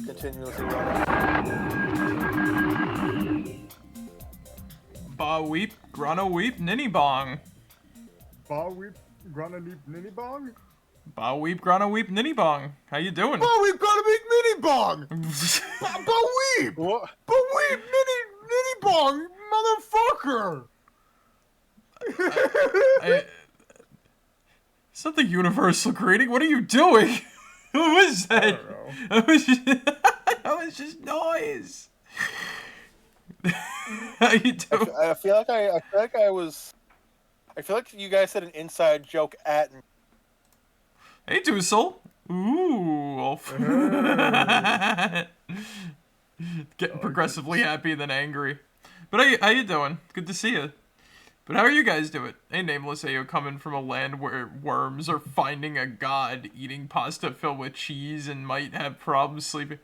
Continuously running. Ba weep, grana weep, ninny bong. Ba weep, grana weep, ninny bong. Ba weep, grana weep, ninny bong. How you doing? Ba weep, grana weep, ninny bong. Ba weep. What? Ba weep, ninny bong, motherfucker. Is that the universal greeting? What are you doing? What was that? I don't know. That was just noise. How you doing? I feel like you guys said an inside joke at me. Hey, Dussel. Ooh. Getting progressively happy than angry. But how you doing? Good to see you. But how are you guys doing? Hey, Nameless AO, coming from a land where worms are finding a god, eating pasta filled with cheese, and might have problems sleeping.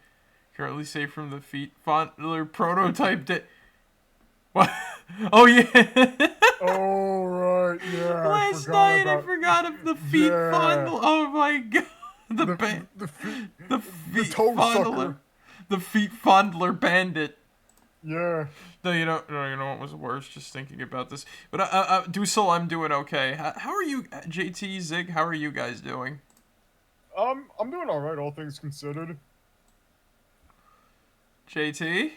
Currently safe from the feet fondler prototype. What? Oh yeah. Oh right, yeah. Last night I forgot of the feet fondler. Oh my god. The feet toe fondler. sucker. The feet fondler bandit. Yeah. No, you know what was worse? Just thinking about this. But Dusel, I'm doing okay. How are you, JT, Zig? How are you guys doing? I'm doing all right, all things considered. JT,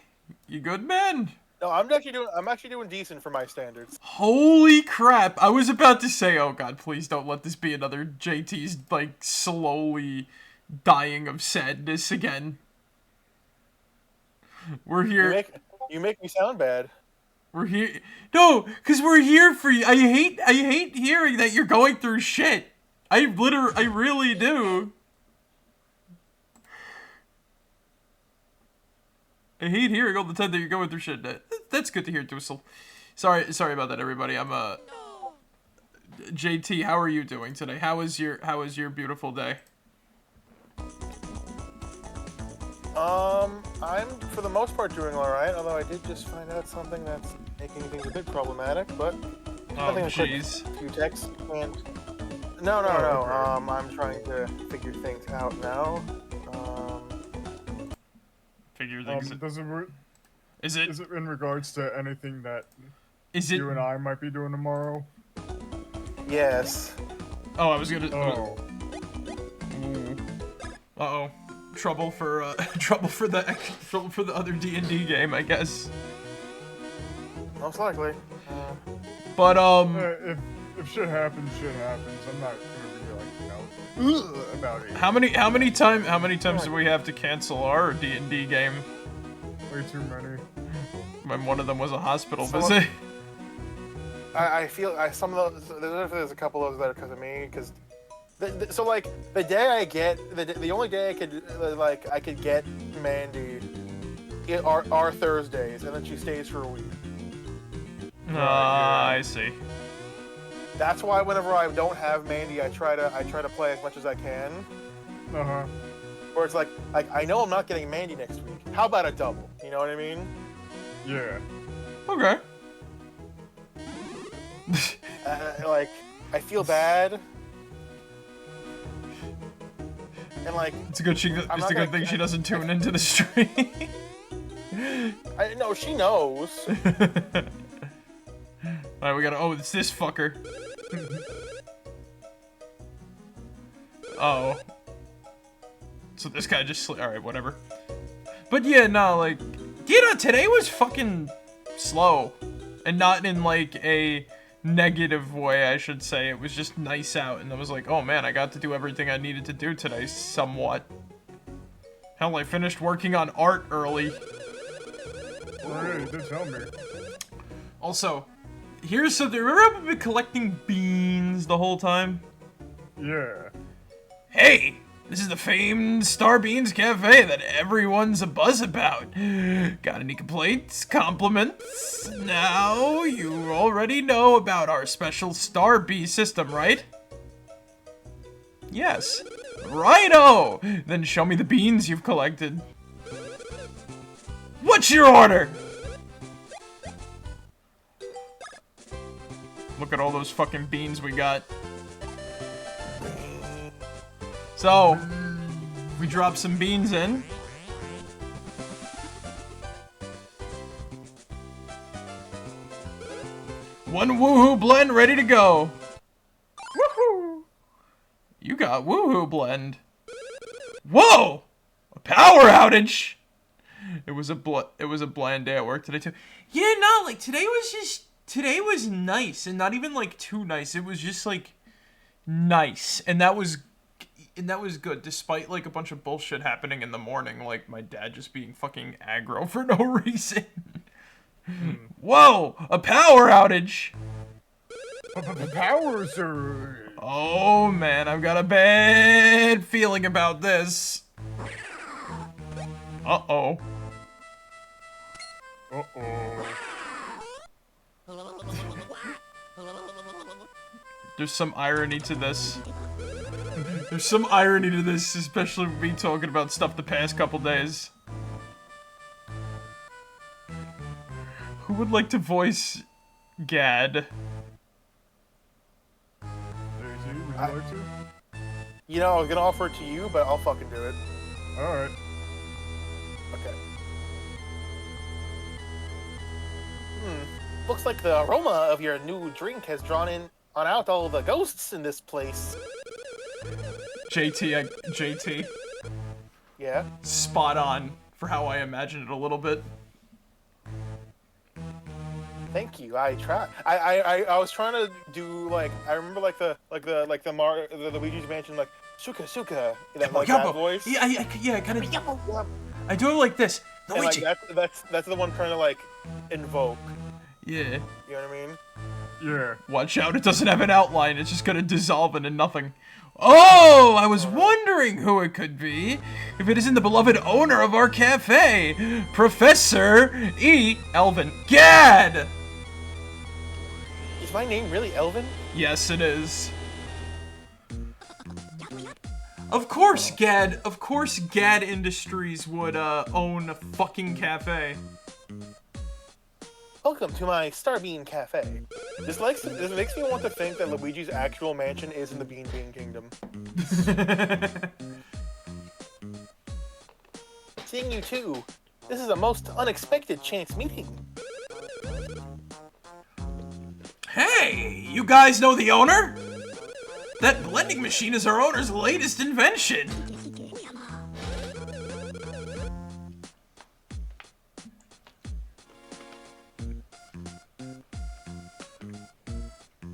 you good, man? No, I'm actually doing decent for my standards. Holy crap! I was about to say, oh god, please don't let this be another JT's like slowly dying of sadness again. We're here. You make me sound bad. We're here. No, because we're here for you. I hate hearing that you're going through shit. I really do. I hate hearing all the time that you're going through shit. That's good to hear, Dusel. Sorry about that, everybody. I'm JT, how are you doing today? How is your beautiful day? I'm for the most part doing all right. Although I did just find out something that's making things a bit problematic. But Oh jeez. Few texts and no. I'm trying to figure things out now. Figure things. Is it in regards to anything that you and I might be doing tomorrow? Yes. Oh, I was gonna. Oh. Uh-oh. Trouble for the other D&D game, I guess. Most likely. But if shit happens, shit happens. I'm not gonna be like, about it. How many times do we have to cancel our D&D game? Way too many. When one of them was a hospital visit. I feel some of those. There's a couple of those that are because of me. Because so like the day I get the only day I could get Mandy are Thursdays, and then she stays for a week. I see. That's why whenever I don't have Mandy, I try to play as much as I can. Or it's like I know I'm not getting Mandy next week. How about a double? You know what I mean? Yeah. Okay. Like I feel bad. And like it's a good thing she doesn't tune into the stream. I know she knows. Alright, we gotta. Oh, it's this fucker. Oh. So this guy just. Alright, whatever. But yeah, no, like. You know, today was fucking slow. And not in like a negative way, I should say. It was just nice out, and I was like, oh man, I got to do everything I needed to do today, somewhat. Hell, I finished working on art early. Oh, yeah, you did tell me. Also, here's something. Remember I've been collecting beans the whole time? Yeah. Hey! This is the famed Star Beans Cafe that everyone's a buzz about. Got any complaints? Compliments? Now, you already know about our special Star Bee system, right? Yes. Righto! Then show me the beans you've collected. What's your order? Look at all those fucking beans we got. So, we drop some beans in. One woohoo blend ready to go. Woohoo! You got woohoo blend. Whoa! A power outage. It was a bland day at work today too. Yeah, no, like today was nice, and not even like too nice. It was just like nice, and that was good, despite like a bunch of bullshit happening in the morning, like my dad just being fucking aggro for no reason. Whoa, a power outage. Power surge. Oh man, I've got a bad feeling about this. Uh-oh. Uh-oh. There's some irony to this. There's some irony to this, especially with me talking about stuff the past couple days. Who would like to voice Gad? Daisy, would you like to? You know, I was gonna offer it to you, but I'll fucking do it. Alright. Okay. Looks like the aroma of your new drink has drawn out all the ghosts in this place. JT. Yeah? Spot on for how I imagined it a little bit. Thank you. I tried. I was trying to do like I remember like the Luigi's Mansion like Suka that like that voice. Yeah, kind of. I do it like this. Luigi. And, like, that's the one trying to like invoke. Yeah. You know what I mean? Yeah. Watch out! It doesn't have an outline. It's just gonna dissolve into nothing. Oh, I was wondering who it could be. If it isn't the beloved owner of our cafe, Professor E. Elvin Gad. Is my name really Elvin? Yes, it is. Of course, Gad Industries would own a fucking cafe. Welcome to my Starbean Cafe. This makes me want to think that Luigi's actual mansion is in the Bean Kingdom. Seeing you too. This is a most unexpected chance meeting. Hey, you guys know the owner? That blending machine is our owner's latest invention.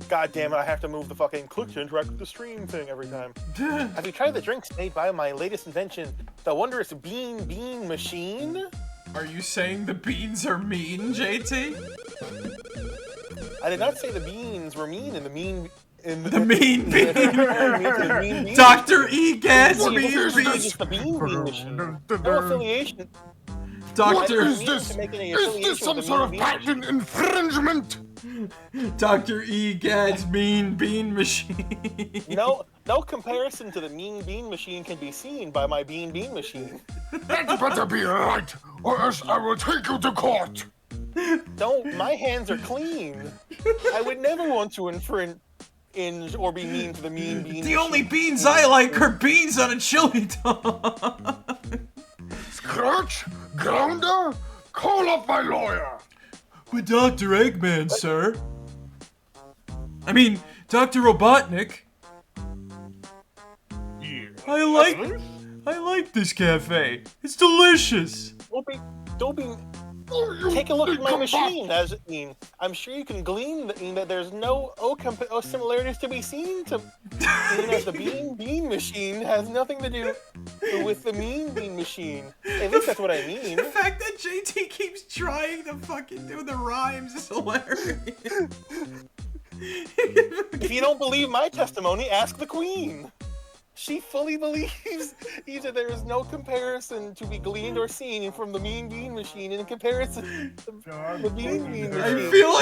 God damn it, I have to move the fucking click to interact with the stream thing every time. Have you tried the drinks made by my latest invention, the wondrous Bean Machine? Are you saying the beans are mean, JT? I did not say the beans were mean in the mean... The mean bean! Dr. Egad's mean the Bean Machine. No affiliation. Doctor... Is this some sort of patent infringement? Dr. Egad's mean bean machine. No comparison to the mean bean machine can be seen by my bean machine. That better be right, or else I will take you to court. Don't, my hands are clean. I would never want to infringe or be mean to the mean bean The only beans I like are beans on a chili dog. Scratch? Grounder? Call up my lawyer. With Dr. Eggman, sir. I mean, Dr. Robotnik. Yeah. I like this cafe. It's delicious. Don't be. Take a look at my machine. I'm sure you can glean that there's no similarities to be seen to. As the bean machine has nothing to do with the mean bean machine. At least that's what I mean. The fact that JT keeps trying to fucking do the rhymes is hilarious. If you don't believe my testimony, ask the Queen. She fully believes that there is no comparison to be gleaned or seen from the mean bean machine in comparison to the bean machine. I feel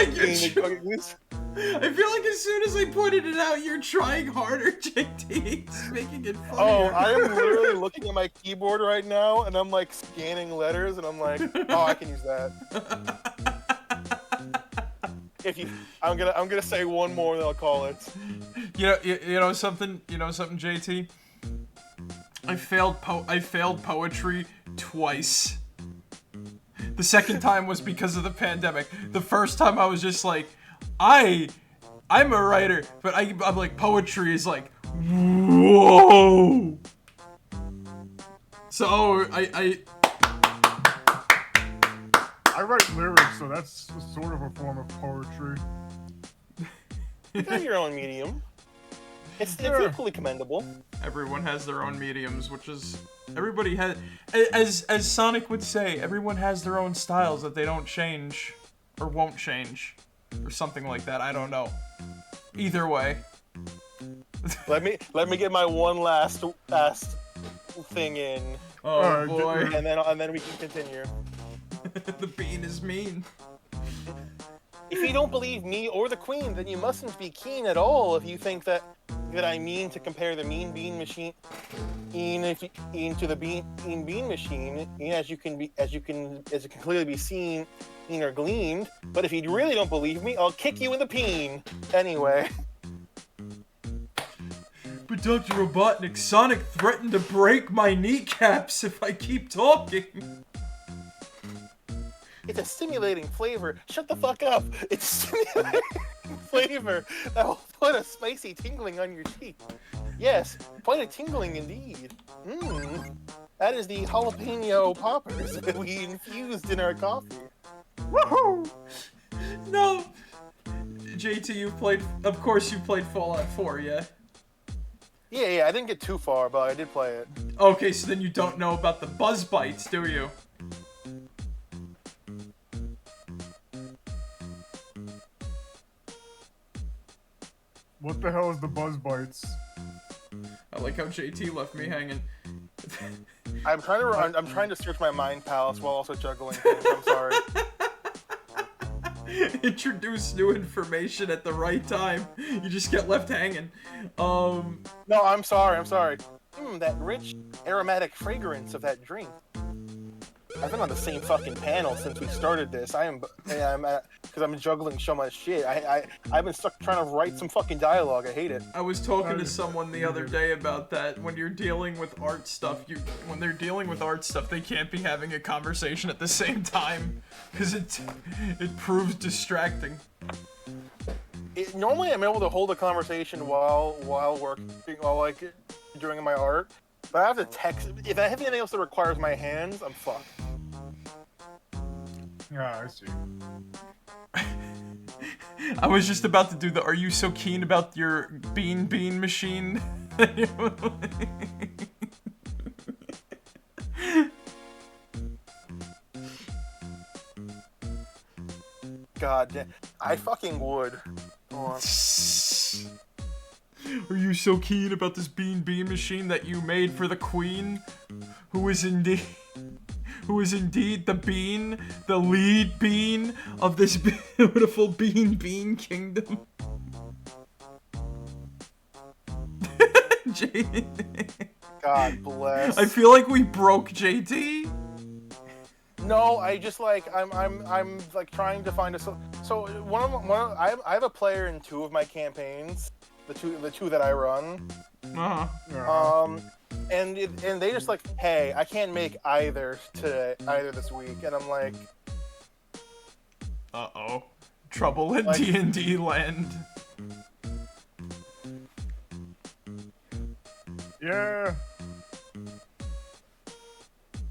like as soon as I pointed it out, you're trying harder, JT. It's making it funnier. Oh, I am literally looking at my keyboard right now, and I'm like scanning letters, and I'm like, oh, I can use that. I'm gonna say one more, then I'll call it. You know something, JT. I failed poetry twice. The second time was because of the pandemic. The first time I was just like, I'm a writer, but I'm like, poetry is like, whoa. So I write lyrics, so that's sort of a form of poetry. You got your own medium. It's equally commendable. Everyone has their own mediums, which is everybody has. As Sonic would say, everyone has their own styles that they don't change or won't change, or something like that. I don't know. Either way. Let me get my one last thing in. Oh boy. And then we can continue. The bean is mean. If you don't believe me or the Queen, then you mustn't be keen at all if you think that I mean to compare the Mean Bean Machine to the Bean Machine, as it can clearly be seen or gleaned. But if you really don't believe me, I'll kick you in the peen. Anyway. But Dr. Robotnik, Sonic threatened to break my kneecaps if I keep talking. It's a stimulating flavor. Shut the fuck up. It's stimulating flavor that will put a spicy tingling on your cheek. Yes, quite a tingling indeed. That is the jalapeno poppers that we infused in our coffee. Woohoo! No! JT, of course you played Fallout 4, yeah? Yeah, I didn't get too far, but I did play it. Okay, so then you don't know about the buzz bites, do you? What the hell is the buzz bites? I like how JT left me hanging. I'm trying to search my mind palace while also juggling things. I'm sorry. Introduce new information at the right time. You just get left hanging. No, I'm sorry. That rich, aromatic fragrance of that drink. I've been on the same fucking panel since we started this. Because I'm juggling so much shit. I've been stuck trying to write some fucking dialogue. I hate it. I was talking to someone the other day about that. When you're dealing with art stuff, when they're dealing with art stuff, they can't be having a conversation at the same time because it proves distracting. Normally, I'm able to hold a conversation while working, doing my art. But I have to text. If I have anything else that requires my hands, I'm fucked. Yeah, I see. I was just about to do the "Are you so keen about your bean machine?" God damn. I fucking would. Hold on. Are you so keen about this bean machine that you made for the Queen, who is indeed the bean, the lead bean of this beautiful bean kingdom? God bless. I feel like we broke JT. No, I just I'm like trying to find a so I have a player in 2 of my campaigns. The two that I run. And they just like, hey, I can't make either this week, and I'm like, uh-oh, trouble in D&D land. Yeah.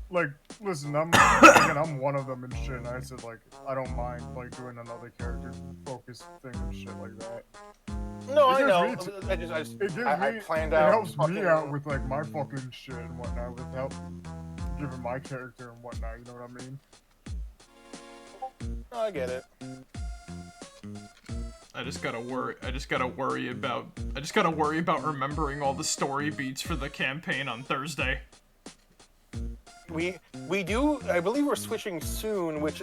Like, listen, I'm one of them and shit, and I said, like, I don't mind, like, doing another character-focused thing and shit like that. No, I know. I planned out. It helps me out with, like, my fucking shit and whatnot, without giving my character and whatnot, you know what I mean? No, I get it. I just gotta worry about remembering all the story beats for the campaign on Thursday. We do. I believe we're switching soon. Which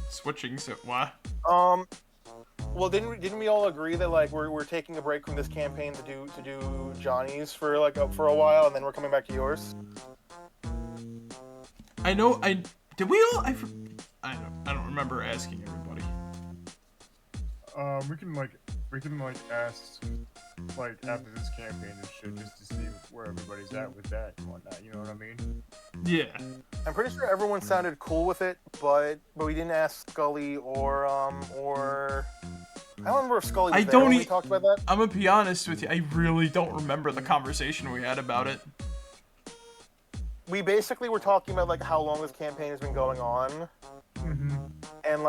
switching so what? Well, didn't we all agree that like we're taking a break from this campaign to do Johnny's for a while, and then we're coming back to yours? I know. Did we all? I don't remember asking everybody. We can ask like after this campaign and shit, just to see where everybody's at with that and whatnot. You know what I mean? Yeah. I'm pretty sure everyone sounded cool with it, but we didn't ask Scully or I don't remember if Scully was there when we talked about that. I'm gonna be honest with you. I really don't remember the conversation we had about it. We basically were talking about like how long this campaign has been going on. Mm-hmm. And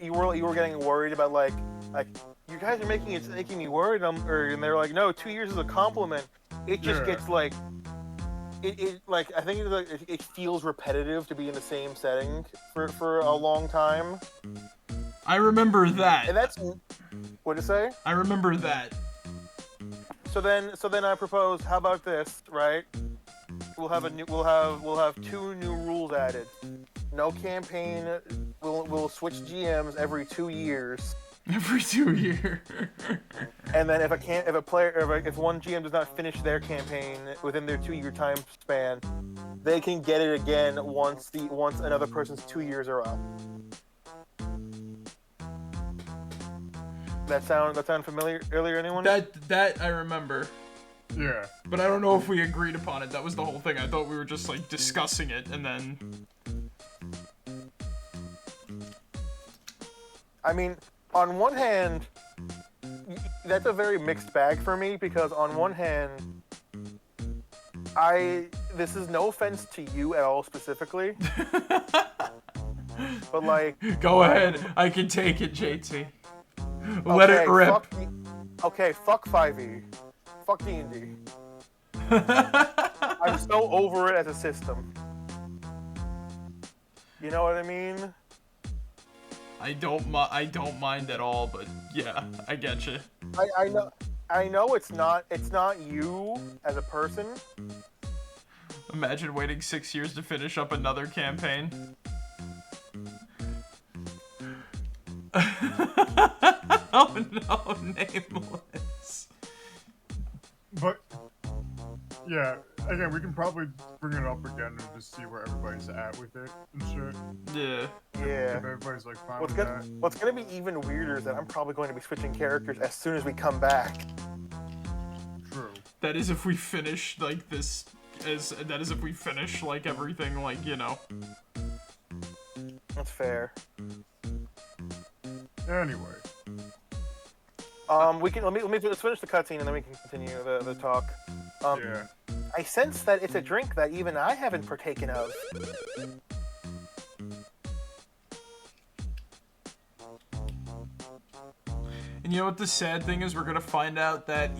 you were getting worried about like you guys are making me worried. And they're like, no, 2 years is a compliment. It just gets like it like I think it feels repetitive to be in the same setting for a long time. I remember that. And that's what'd you say? I remember that. So then I proposed, how about this, right? we'll have 2 new rules added. No campaign. We'll switch GMs every 2 years. Every 2 years. And then if one GM does not finish their campaign within their 2-year time span, they can get it again once another person's 2 years are up. That sound familiar? Earlier, anyone? That I remember. Yeah. But I don't know if we agreed upon it. That was the whole thing. I thought we were just like discussing it and then. I mean, on one hand, that's a very mixed bag for me because on one hand, this is no offense to you at all specifically, but like. Go ahead. I can take it, JT. Let it rip. Fuck 5e. Fuck D&D. I'm so over it as a system. You know what I mean? I don't mind at all, but yeah, I get you. I know it's not you as a person. Imagine waiting 6 years to finish up another campaign. Oh no, nameless. But yeah, again, we can probably bring it up again and just see where everybody's at with it and shit. Yeah. Yeah. If everybody's like fine with that. What's gonna be even weirder is that I'm probably going to be switching characters as soon as we come back. True. That is if we finish like this. That is if we finish like everything, like, you know. That's fair. Anyway. Let's finish the cutscene and then we can continue the talk. Yeah. I sense that it's a drink that even I haven't partaken of. And you know what the sad thing is? We're gonna find out that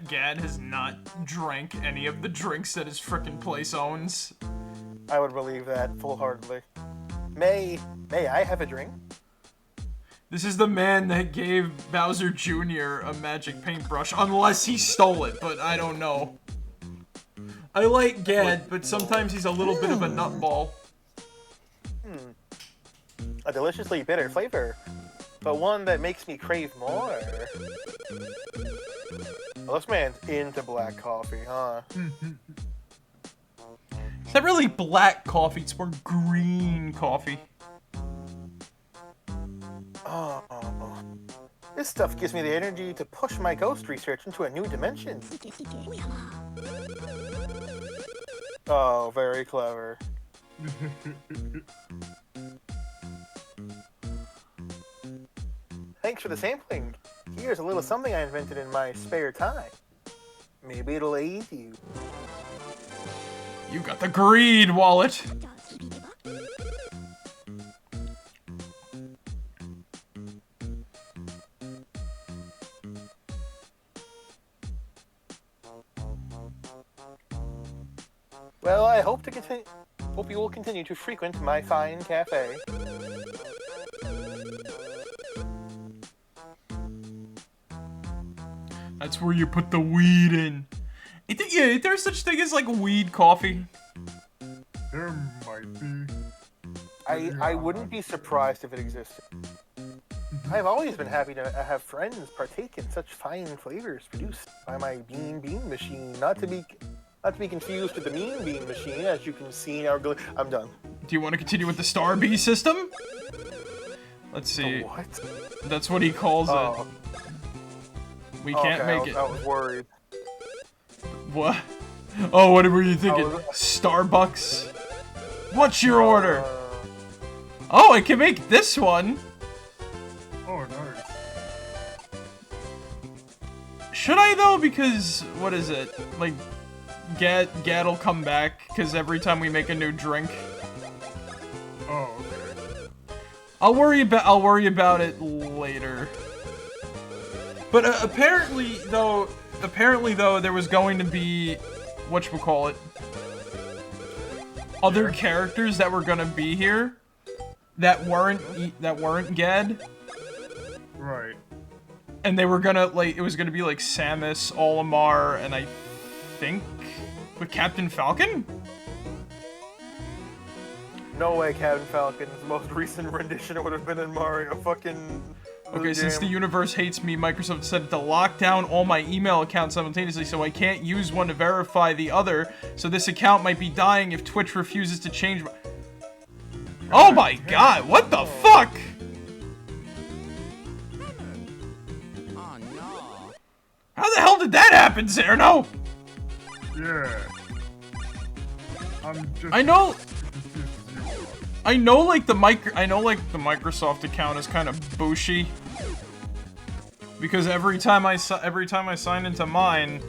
Gad has not drank any of the drinks that his frickin' place owns. I would believe that full-heartedly. May I have a drink? This is the man that gave Bowser Jr. a magic paintbrush, unless he stole it, but I don't know. I like Gad, but sometimes he's a little bit of a nutball. A deliciously bitter flavor, but one that makes me crave more. Well, this man's into black coffee, huh? Is that really black coffee? It's more green coffee. Oh, this stuff gives me the energy to push my ghost research into a new dimension. Oh, very clever. Thanks for the sampling. Here's a little something I invented in my spare time. Maybe it'll aid you. You got the greed, wallet. Well, I hope you will continue to frequent my fine cafe. That's where you put the weed in. Is there such thing as like weed coffee? There might be. I wouldn't be surprised if it existed. I've always been happy to have friends partake in such fine flavors produced by my bean machine. Not to be confused with the mean bean machine, as you can see now. I'm done. Do you want to continue with the Star Bee system? Let's see. The what? That's what he calls it. We can't make it. I was worried. What? Oh, what were you thinking? Starbucks? What's your order? Oh, I can make this one. Oh, nice. Should I though? Because what is it? Like, Gad'll come back because every time we make a new drink. Oh, okay. I'll worry about it later. But apparently though, there was going to be whatchamacallit, other characters that were gonna be here that weren't Gad. Right. And they were gonna, like, it was gonna be like Samus, Olimar, and I think With Captain Falcon? No way, Captain Falcon's most recent rendition would have been in Mario fucking. Okay, since the universe hates me, Microsoft decided to lock down all my email accounts simultaneously, so I can't use one to verify the other. So this account might be dying if Twitch refuses to change my... Oh my god, what the fuck? Oh no. How the hell did that happen, Zerno? Yeah. I'm just. I know like the Microsoft account is kind of bushy. Because every time I sign into mine,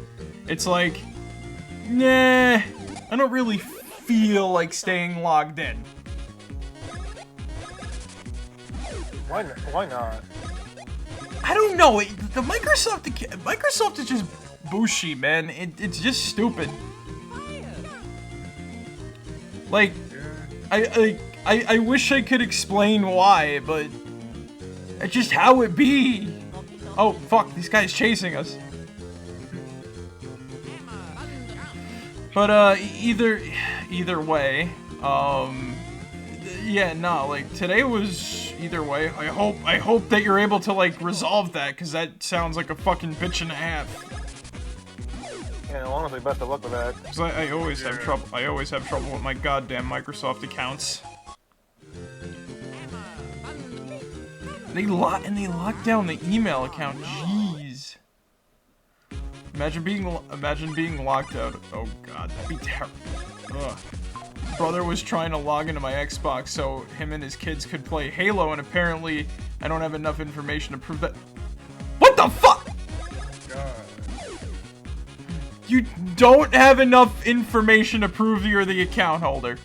it's like, nah, I don't really feel like staying logged in. Why not? I don't know. The Microsoft is just bushy, man. It's just stupid. Like, I wish I could explain why, but it's just how it be. Oh fuck, these guys chasing us. But either way, yeah, no, like today was either way. I hope that you're able to like resolve that, cause that sounds like a fucking bitch and a half. Yeah, honestly, best of luck with that. Cause I always have trouble. I always have trouble with my goddamn Microsoft accounts. They locked down the email account. Jeez. Imagine being locked out. Oh god, that'd be terrible. Ugh. Brother was trying to log into my Xbox so him and his kids could play Halo, and apparently I don't have enough information to prove that. What the fuck? God. You don't have enough information to prove you're the account holder.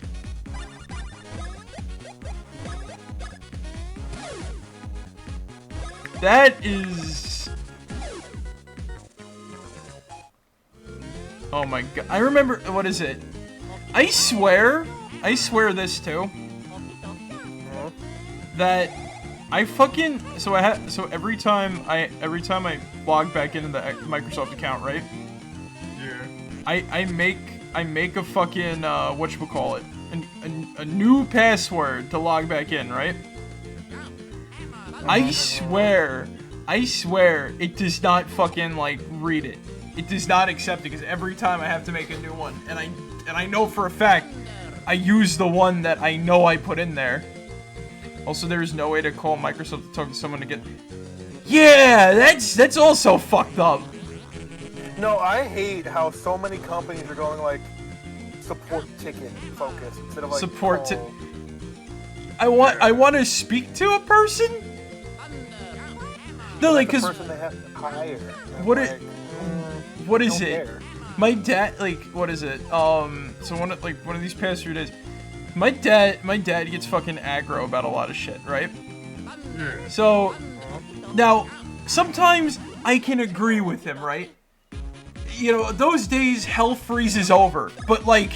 That is... Oh my god. I remember... What is it? I swear this too. That I fucking... So every time I log back into the Microsoft account, right? Yeah. I make a fucking, whatchamacallit, a new password to log back in, right? I swear, it does not fucking, like, read it. It does not accept it, because every time I have to make a new one, and I know for a fact, I use the one that I know I put in there. Also, there is no way to call Microsoft to talk to someone to get... Yeah, that's also fucked up. No, I hate how so many companies are going, like, support ticket focused instead of, like, Support call... I want to speak to a person? No, like, the cause... person they have to hire. What Like, it... What is don't it? care. My dad, like, what is it? So one of these past few days, my dad gets fucking aggro about a lot of shit, right? Yeah. So, now, sometimes I can agree with him, right? You know, those days, hell freezes over, but like,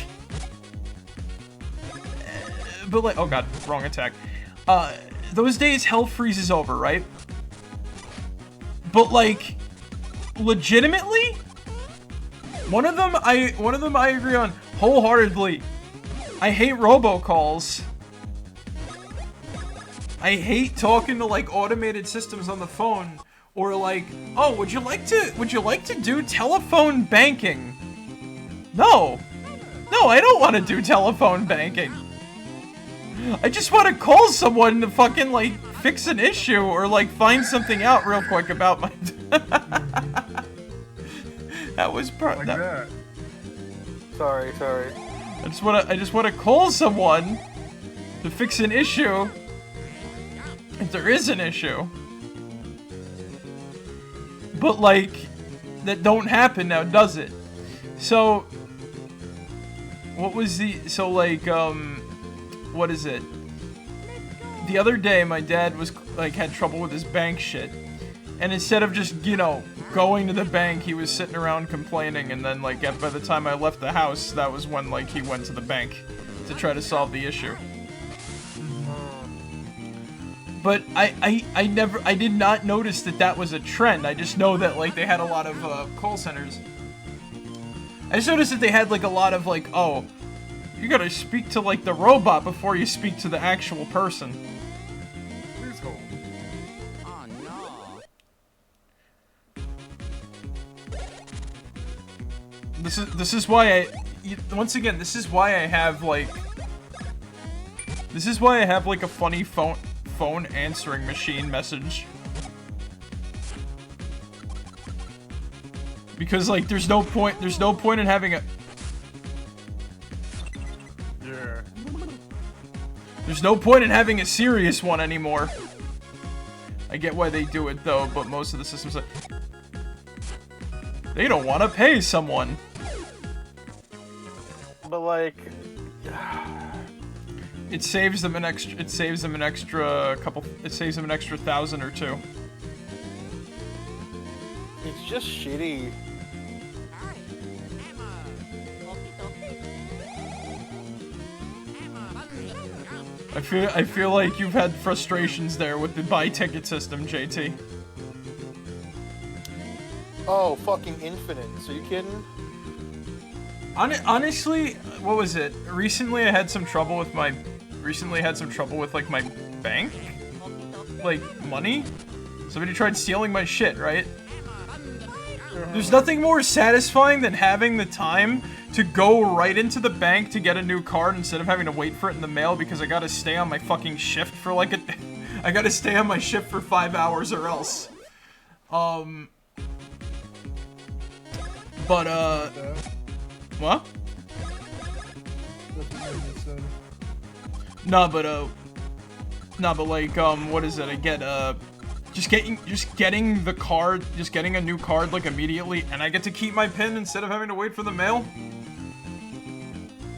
oh god, wrong attack. Those days, hell freezes over, right? But like, legitimately, one of them I agree on wholeheartedly. I hate robocalls. I hate talking to like automated systems on the phone, or like, oh, would you like to do telephone banking? No, I don't want to do telephone banking. I just want to call someone to fucking like fix an issue or like find something out real quick about my. That was Like that. Sorry. I just want to call someone to fix an issue. If there is an issue. But like, that don't happen now, does it? So, what is it? The other day, my dad was like had trouble with his bank shit, and instead of just, you know, going to the bank, he was sitting around complaining, and then like by the time I left the house, that was when like he went to the bank to try to solve the issue. But I did not notice that was a trend. I just know that like they had a lot of call centers. I just noticed that they had like a lot of like, oh, you gotta speak to like the robot before you speak to the actual person. Please hold. Oh no. This is why once again, this is why I have like a funny phone answering machine message. Because like there's no point in having a Yeah. There's no point in having a serious one anymore. I get why they do it though, but most of the systems like they don't want to pay someone. But like, it saves them an extra. It saves them an extra couple. It saves them an extra 1,000 or 2. it's just shitty. I feel like you've had frustrations there with the buy ticket system, JT. Oh, fucking infinite. So you kidding? Honestly, what was it? Recently, I had some trouble with my. Like my bank, like money. Somebody tried stealing my shit, right? There's nothing more satisfying than having the time to go right into the bank to get a new card instead of having to wait for it in the mail because I gotta stay on my fucking shift for like a. I gotta stay on my shift for 5 hours or else. But what? Nah, but like, what is it? I get, just getting the card, just getting a new card, like, immediately, and I get to keep my PIN instead of having to wait for the mail?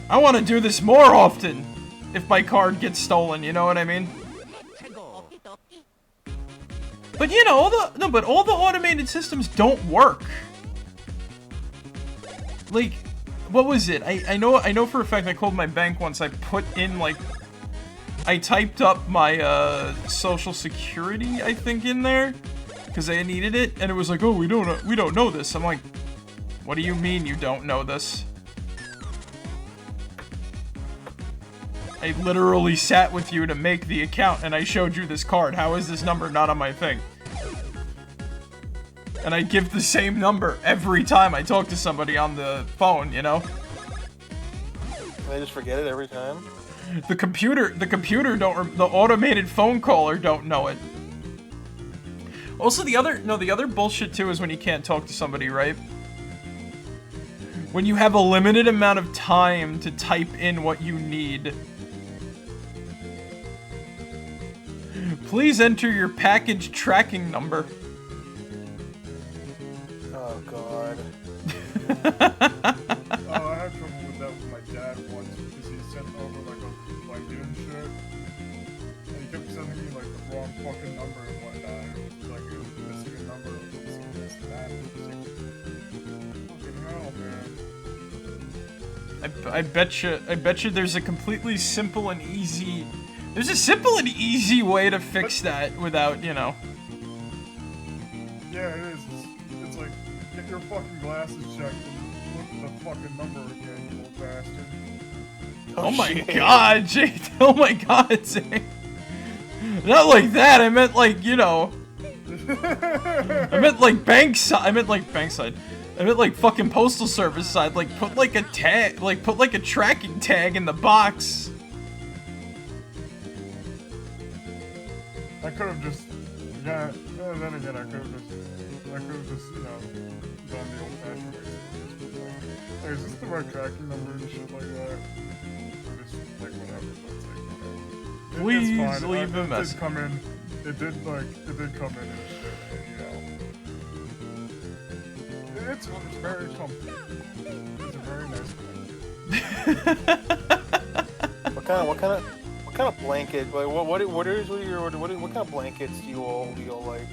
I want to do this more often, if my card gets stolen, you know what I mean? But, you know, all the automated systems don't work. Like, what was it? I know for a fact I called my bank once, I put in, like, I typed up my, social security, I think, in there, because I needed it, and it was like, oh, we don't know this. I'm like, what do you mean you don't know this? I literally sat with you to make the account, and I showed you this card. How is this number not on my thing? And I give the same number every time I talk to somebody on the phone, you know? They just forget it every time. The the automated phone caller don't know it. Also, the other bullshit too is when you can't talk to somebody, right? When you have a limited amount of time to type in what you need. Please enter your package tracking number. Oh god. Oh, I had trouble with that with my dad once because he sent over like a blanket and shit. And he kept sending me like the wrong fucking number and whatnot. It was like it was missing a number, it was missing this and that. It was like, fucking hell, man. I bet you there's a completely simple and easy. There's a simple and easy way to fix that without, you know. Yeah, it is. It's like, get your fucking glasses checked and look at the fucking number again, you little bastard. Oh my shit. god, Jake. Oh my god, Zane. Not like that. I meant like, you know. I meant like bankside. I meant like fucking postal service side. Like put like a tag, like put like a tracking tag in the box. I could have just, yeah, then again, I could have just, you know, done the old-fashioned way. Hey, is this the right tracking number and shit like that? Or just, like, whatever, but it's like, whatever. Please It's fine. leave a It message. did come in, it did come in and shit, and, you know. It's very comfy. It's a very nice blanket. What kind of blanket? Like what kind of blankets do you all like?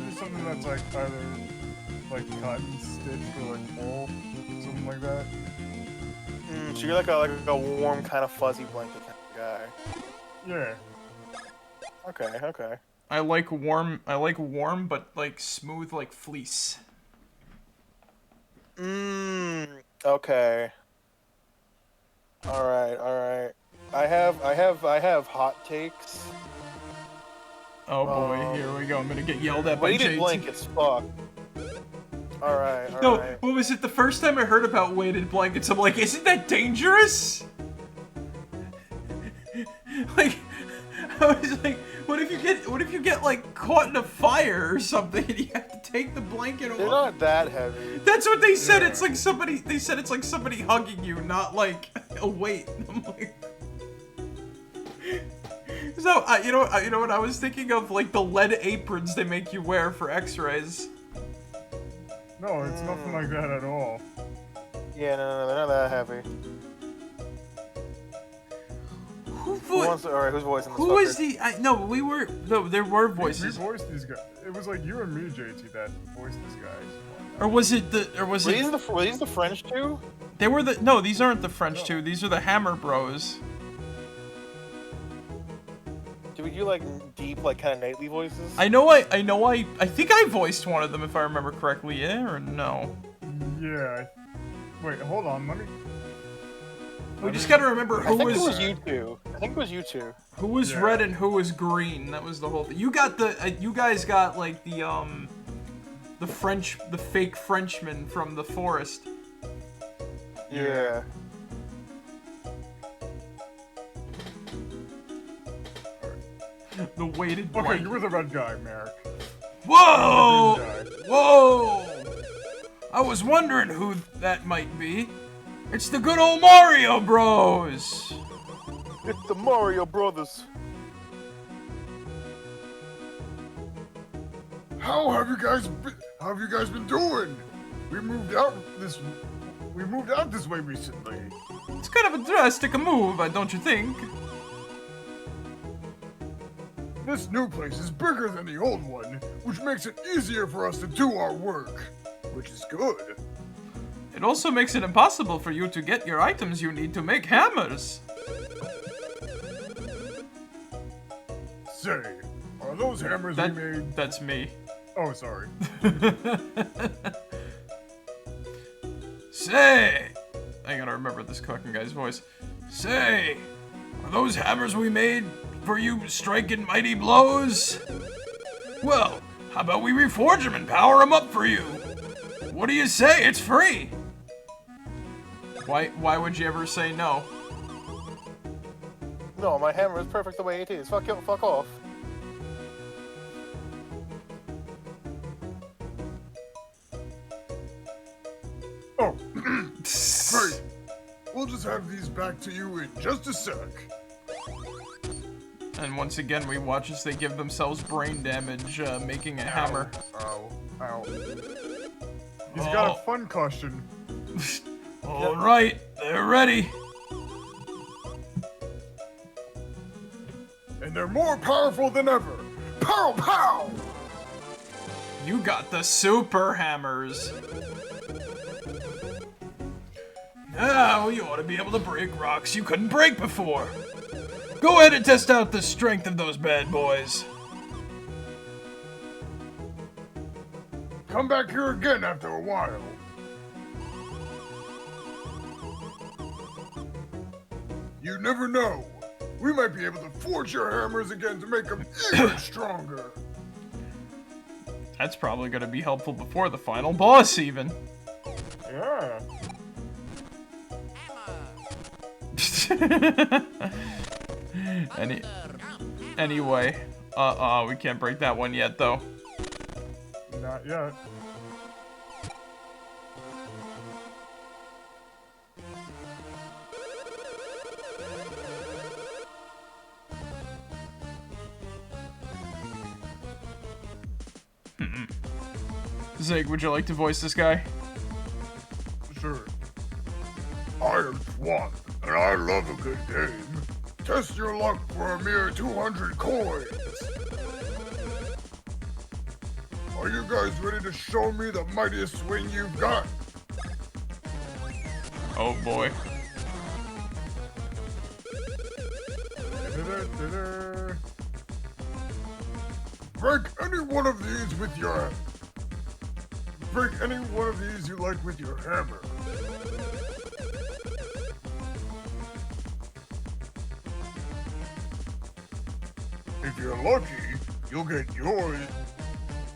Just something that's like either like cotton stitched or like wool, something like that. So you're like a warm kind of fuzzy blanket kind of guy. Yeah. Okay. I like warm, but like smooth like fleece. Okay. All right, all right. I have hot takes. Oh boy, here we go. I'm gonna get yelled at by Weighted JT. blankets, fuck. All right, all No, right. what was it? The first time I heard about weighted blankets, I'm like, isn't that dangerous? Like, I was like, what if you get like caught in a fire or something and you have to take the blanket off? They're not that heavy. That's what they said. Yeah. It's like somebody. They said it's like somebody hugging you, not like a weight. I'm like. So you know what I was thinking of, like the lead aprons they make you wear for X-rays. No, it's nothing like that at all. Yeah, no, they're not that heavy. Alright, who's voicing this Who fucker? was the? No, there were We voices. voiced these guys. It was like you and me, JT, that voiced these guys. Or was it Were these the French two? They were the. No, these aren't the French two. These are the Hammer Bros. Do we do like deep, like kind of nightly voices? I think I voiced one of them if I remember correctly. Yeah or no? Yeah. Wait, hold on. We just gotta remember I who think it was was you two. I think it was you two. who was Yeah. red and who was green. That was the whole thing. You got the. You guys got like the fake Frenchman from the forest. Yeah. The weighted Okay, blanket. you were the red guy, Marek. Whoa! The green guy. Whoa! I was wondering who that might be. It's the good old Mario Bros. It's the Mario Brothers. How have you guys been doing? We moved out this way recently. It's kind of a drastic move, don't you think? This new place is bigger than the old one, which makes it easier for us to do our work, which is good. It also makes it impossible for you to get your items you need to make hammers. Say, are those hammers we made? That's me. Oh, sorry. Say! I gotta remember this cooking guy's voice. Say! Are those hammers we made for you striking mighty blows? Well, how about we reforge them and power them up for you? What do you say? It's free! Why would you ever say no? No, my hammer is perfect the way it is. Fuck off. Oh, great. We'll just have these back to you in just a sec. And once again, we watch as they give themselves brain damage making a hammer. Ow, ow. He's got a fun caution. All right, they're ready. And they're more powerful than ever. Pow, pow! You got the super hammers. Now you ought to be able to break rocks you couldn't break before. Go ahead and test out the strength of those bad boys. Come back here again after a while. You never know. We might be able to forge your hammers again to make them even stronger. That's probably going to be helpful before the final boss, even. Yeah. Anyway, we can't break that one yet, though. Not yet. Zig, would you like to voice this guy? Sure. I am Swan, and I love a good game. Test your luck for a mere 200 coins. Are you guys ready to show me the mightiest swing you've got? Oh boy. Break any one of these with your break any one of these you like with your hammer. If you're lucky, you'll get yours.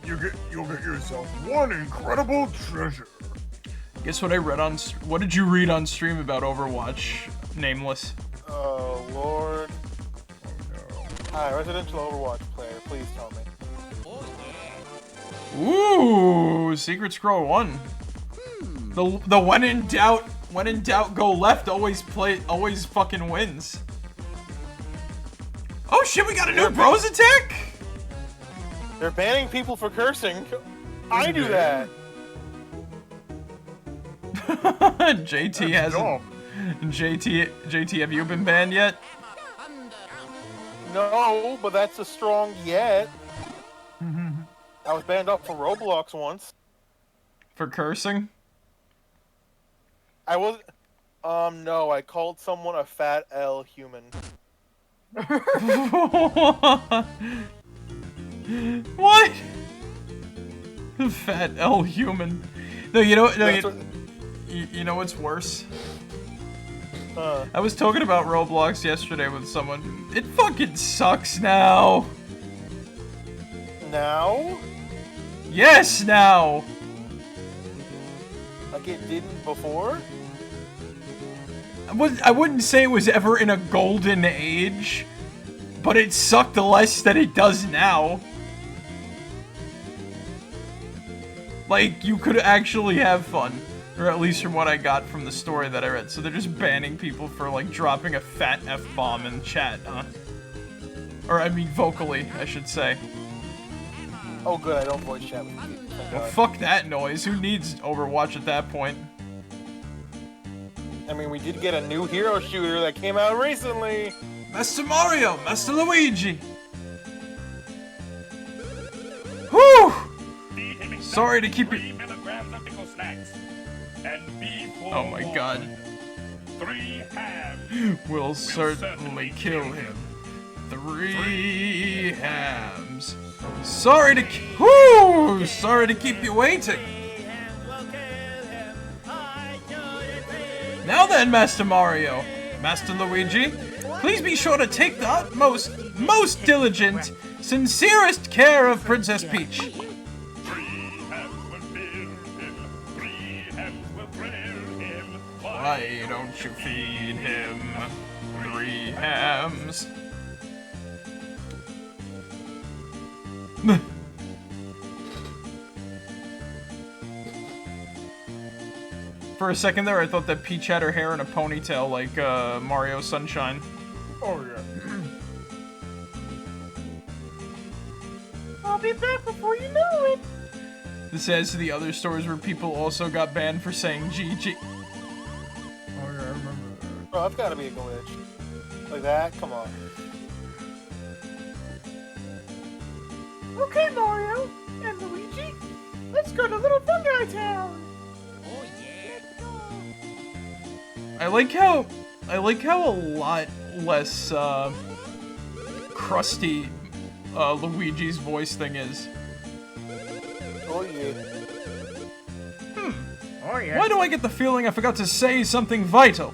You'll get yourself one incredible treasure. Guess what I read on... What did you read on stream about Overwatch, Nameless? Oh, Lord. Oh no. Hi, residential Overwatch player. Please tell me. Ooh, Secret Scroll 1. The when in doubt, go left. Always fucking wins. Oh shit, we got a new bros attack. They're banning people for cursing. I do that. JT hasn't. JT, have you been banned yet? No, but that's a strong yet. I was banned off for Roblox once. For cursing? I was... no, I called someone a fat L human. What? Fat L human. No, you know, you know what's worse? I was talking about Roblox yesterday with someone. It fucking sucks now. Now? Yes, now. Like it didn't before? I wouldn't say it was ever in a golden age, but it sucked less than it does now. Like, you could actually have fun. Or at least from what I got from the story that I read. So they're just banning people for, like, dropping a fat F-bomb in chat, huh? Or, I mean, vocally, I should say. Oh good, I don't voice chat with you. Well, fuck that noise. Who needs Overwatch at that point? I mean, we did get a new hero shooter that came out recently. Master Mario! Master Luigi! Whew! Sorry to keep it... Oh my god. 3 hams. We'll certainly kill him. 3 hams. Sorry to keep you waiting. Now then, Master Mario, Master Luigi, please be sure to take the utmost, most diligent, sincerest care of Princess Peach. 3 hams will fear him. 3 hams will prayer him. Why don't you feed him 3 hams? For a second there, I thought that Peach had her hair in a ponytail like Mario Sunshine. Oh yeah. I'll be back before you know it. This adds to the other stores where people also got banned for saying GG. Oh yeah, I remember that. Bro, that's gotta be a glitch. Like that? Come on. Okay, Mario and Luigi, let's go to Little Fungi Town. Oh yeah. I like how a lot less crusty Luigi's voice thing is. Oh yeah. Oh yeah. Why do I get the feeling I forgot to say something vital?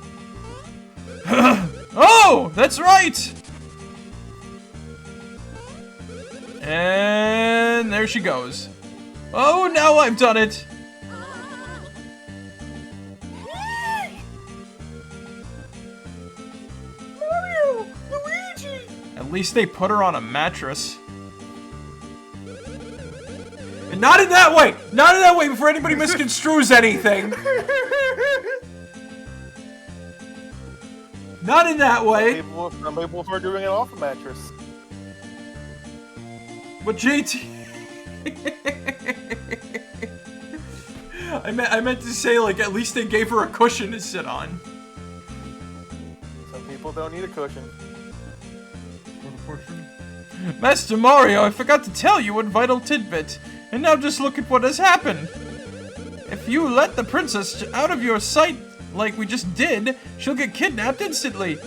Oh, that's right! And there she goes. Oh, now I've done it! Mario! Luigi! At least they put her on a mattress. And not in that way! Not in that way before anybody misconstrues anything! Not in that way! Some people are doing it off a mattress. But JT... I meant to say, like, at least they gave her a cushion to sit on. Some people don't need a cushion. For the pushing. Master Mario, I forgot to tell you one vital tidbit. And now just look at what has happened. If you let the princess out of your sight like we just did, she'll get kidnapped instantly.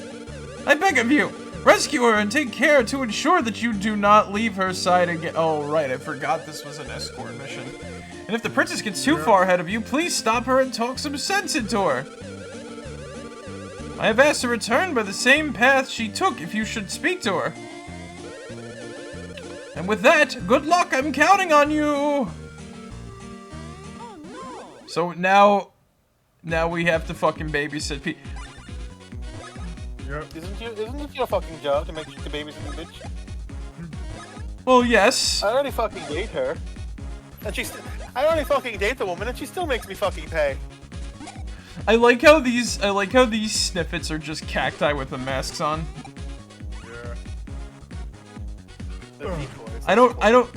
I beg of you, Rescue her and take care to ensure that you do not leave her side again. Oh, right, I forgot this was an escort mission. And if the princess gets too far ahead of you, please stop her and talk some sense into her. I have asked her to return by the same path she took if you should speak to her. And with that, good luck, I'm counting on you! So now we have to fucking babysit Pete. Yep. Isn't it your fucking job to make the babysit the bitch? Well, yes. I already fucking date her. And I already fucking date the woman and she still makes me fucking pay. I like how these snippets are just cacti with the masks on. Yeah. They're decoys. I don't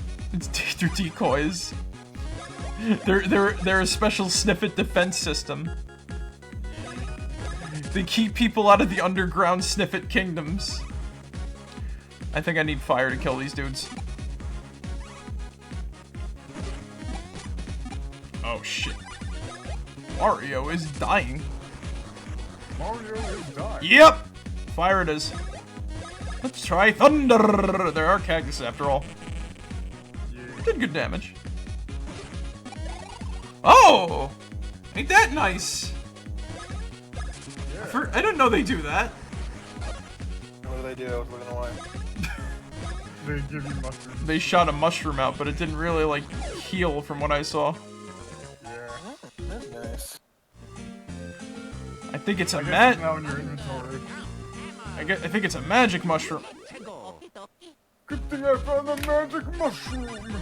they're decoys. They're a special snippet defense system. They keep people out of the underground snippet kingdoms. I think I need fire to kill these dudes. Oh shit. Mario is dying. Mario is dying. Yep! Fire it is. Let's try thunder! There are cactus after all. Yeah. Did good damage. Oh! Ain't that nice? Yeah. I didn't know they do that. What do they do? I was looking away. They give you mushrooms. They shot a mushroom out, but it didn't really, like, heal from what I saw. Yeah. That's nice. I think it's a I guess it's mag- now in your inventory. I think it's a magic mushroom. Good thing I found the magic mushroom.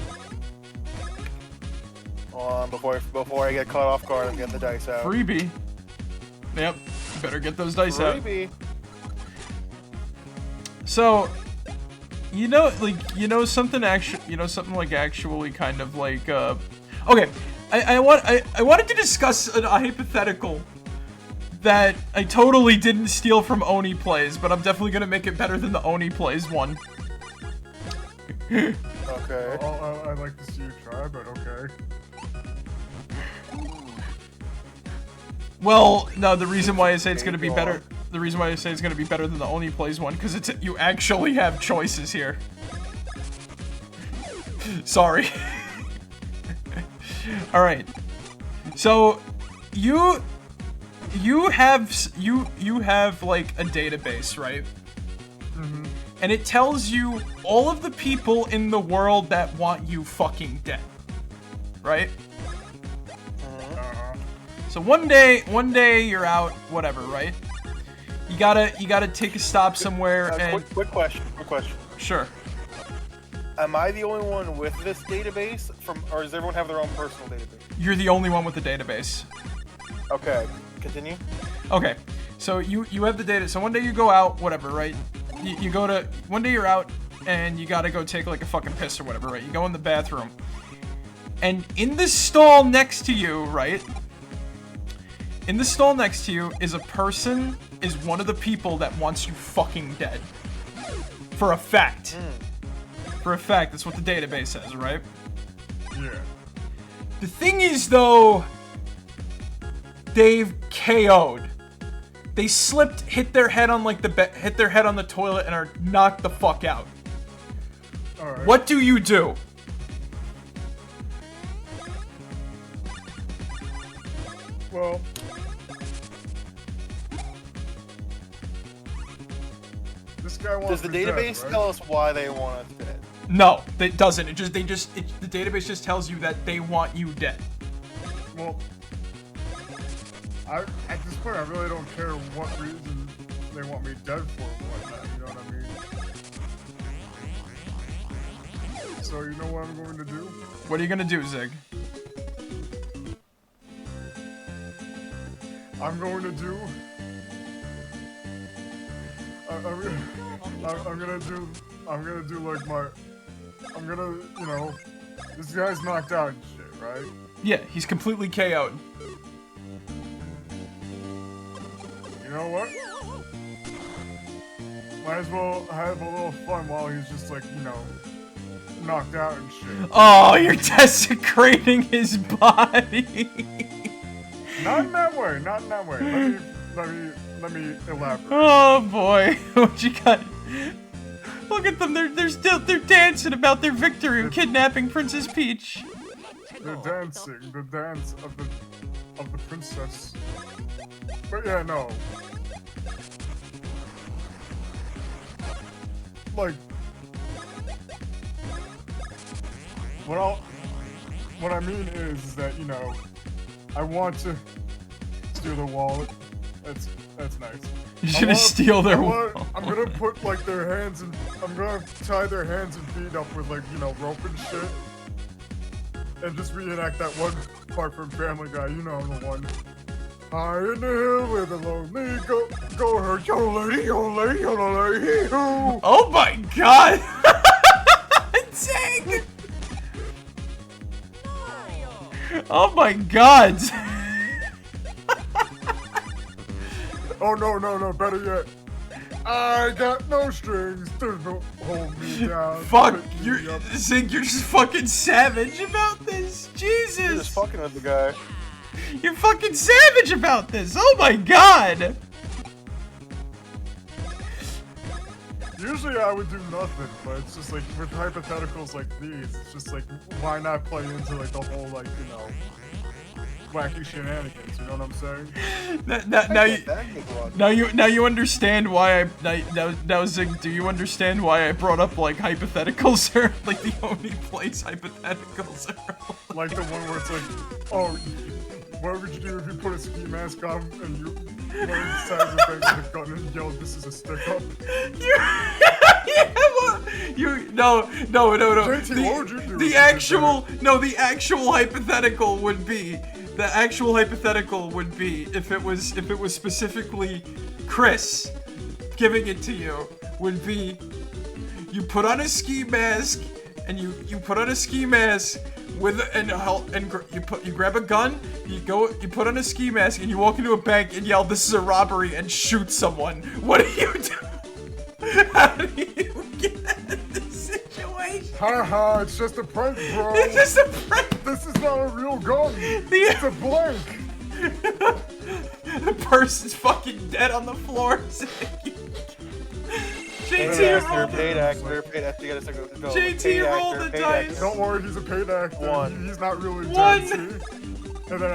Hold on, before I get caught off guard, I'm getting the dice out. Freebie. Yep. Better get those dice out. Freebie. So, something actually kind of like, okay, I wanted to discuss a hypothetical that I totally didn't steal from Oni Plays, but I'm definitely gonna make it better than the Oni Plays one. Okay. I'd like to see you try, but okay. Well, no, the reason why I say it's gonna be better, the reason why I say it's gonna be better than the Oni Plays one, because you actually have choices here. Sorry. All right. So, you have like a database, right? Mm-hmm. And it tells you all of the people in the world that want you fucking dead, right? So one day you're out, whatever, right? You gotta take a stop somewhere and Quick question. sure. Am I the only one with this database, or does everyone have their own personal database? You're the only one with the database. Okay, continue. Okay, so you have the data. So one day you go out, whatever, right? You go to one day you're out and you gotta go take like a fucking piss or whatever, right? You go in the bathroom, and in the stall next to you, right? In the stall next to you is one of the people that wants you fucking dead. For a fact. For a fact, that's what the database says, right? Yeah. The thing is, though, they've KO'd. They slipped, hit their head on like hit their head on the toilet, and are knocked the fuck out. All right. What do you do? Well. This guy wants Does the me dead, database right? tell us why they want us dead? No, it doesn't. The database just tells you that they want you dead. Well, at this point, I really don't care what reason they want me dead for or whatnot, you know what I mean? So, you know what I'm going to do? What are you gonna do, Zig? I'm going to do... I'm gonna do like my... I'm gonna, you know... This guy's knocked out and shit, right? Yeah, he's completely KO'd. You know what? Might as well have a little fun while he's just like, you know, knocked out and shit. Oh, you're desecrating his body. Not in that way, not in that way. Let me elaborate. Oh boy, what you got? Look at them. They're dancing about their victory of kidnapping Princess Peach. They're dancing the dance of the princess. But yeah, no. Like, what I mean is that, you know, I want to steal their wallet. That's nice. You're gonna steal their I'm wallet. gonna put like their hands and I'm gonna tie their hands and feet up with like, you know, rope and shit. And just reenact that one part from Family Guy, you know the one. High in the hill where the lonely go her yo lady, hoo. Oh my god! Dang! Oh my god! Oh no, better yet. I got no strings, there's no hold me down. Fuck, pick you're me up. Zig, you're just fucking savage about this. Jesus! You're just fucking with the guy. You're fucking savage about this. Oh my god! Usually I would do nothing, but it's just like with hypotheticals like these, it's just like why not play into like the whole like, you know, wacky shenanigans, you know what I'm saying? Now you understand why now Zig, do you understand why I brought up like hypotheticals or like the only place hypotheticals are? Like the one where it's like, oh, what would you do if you put a ski mask on and you went inside the bank with a gun and yelled, "This is a stick-up"? No. JT, what would you do? The actual hypothetical would be. The actual hypothetical would be if it was specifically Chris giving it to you, would be you put on a ski mask and you put on a ski mask with you grab a gun, you put on a ski mask and you walk into a bank and yell, "This is a robbery," and shoot someone. What do you do? How do you get out of this situation? Haha, it's just a prank, bro. It's just a prank. This is not a real gun. It's a blank. The person's fucking dead on the floor. JT, roll paid actor. You gotta go. JT, roll the dice. Don't worry, he's a paid actor. One. He's not really One. dead, see? And then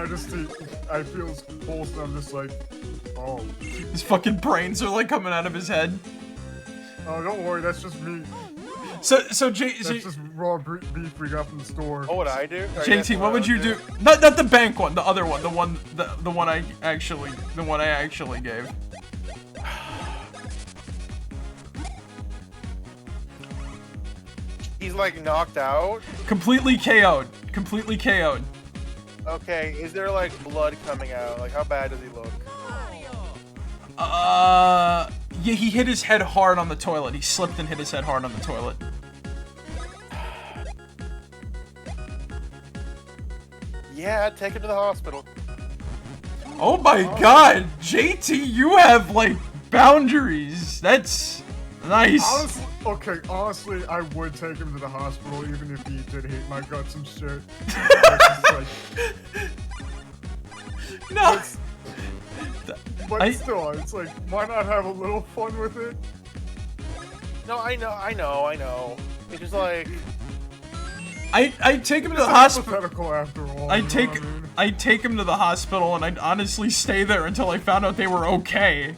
I feel his pulse and I'm just like, oh. His fucking brains are like coming out of his head. Oh, don't worry, that's just me. That's just raw beef we got from the store. What would I do? JT, what would you do? Not the bank one, the other one, the one I actually gave. He's like knocked out. Completely KO'd. Completely KO'd. Okay, is there like blood coming out? Like how bad does he look? Yeah, he hit his head hard on the toilet. He slipped and hit his head hard on the toilet. Yeah, take him to the hospital. Oh my god, JT, you have like boundaries. That's nice. Honestly, I would take him to the hospital even if he did hate my guts and shit. No. But still, it's like, why not have a little fun with it? No, I know. It's just like I take him to the It's hospital. hypothetical after all. I you know take what I mean? I take him to the hospital and I'd honestly stay there until I found out they were okay.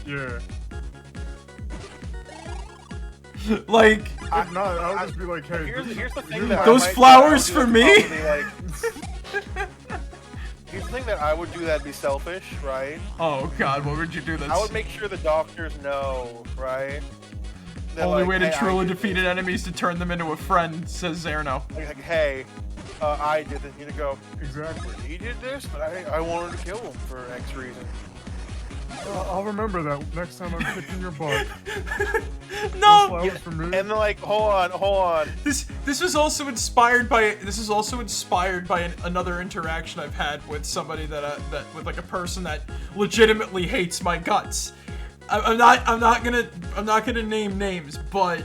Yeah. Like, If not, I would just be like, hey, here's the thing that those I might do. flowers I would for do me? probably, like, here's the thing that I would do that'd be selfish, right? oh god, what would you do? That's I would make sure the doctors know, right? That, only like, way to hey, truly I did defeat this. an enemy is to turn them into a friend, says Zerno. Like, hey, I did this. You to go. exactly. He did this, but I wanted to kill him for X reason. I'll remember that next time I'm kicking your butt. No. Flowers for me. And then like, hold on. This was also inspired by another interaction I've had with somebody that with like a person that legitimately hates my guts. I'm not gonna name names, but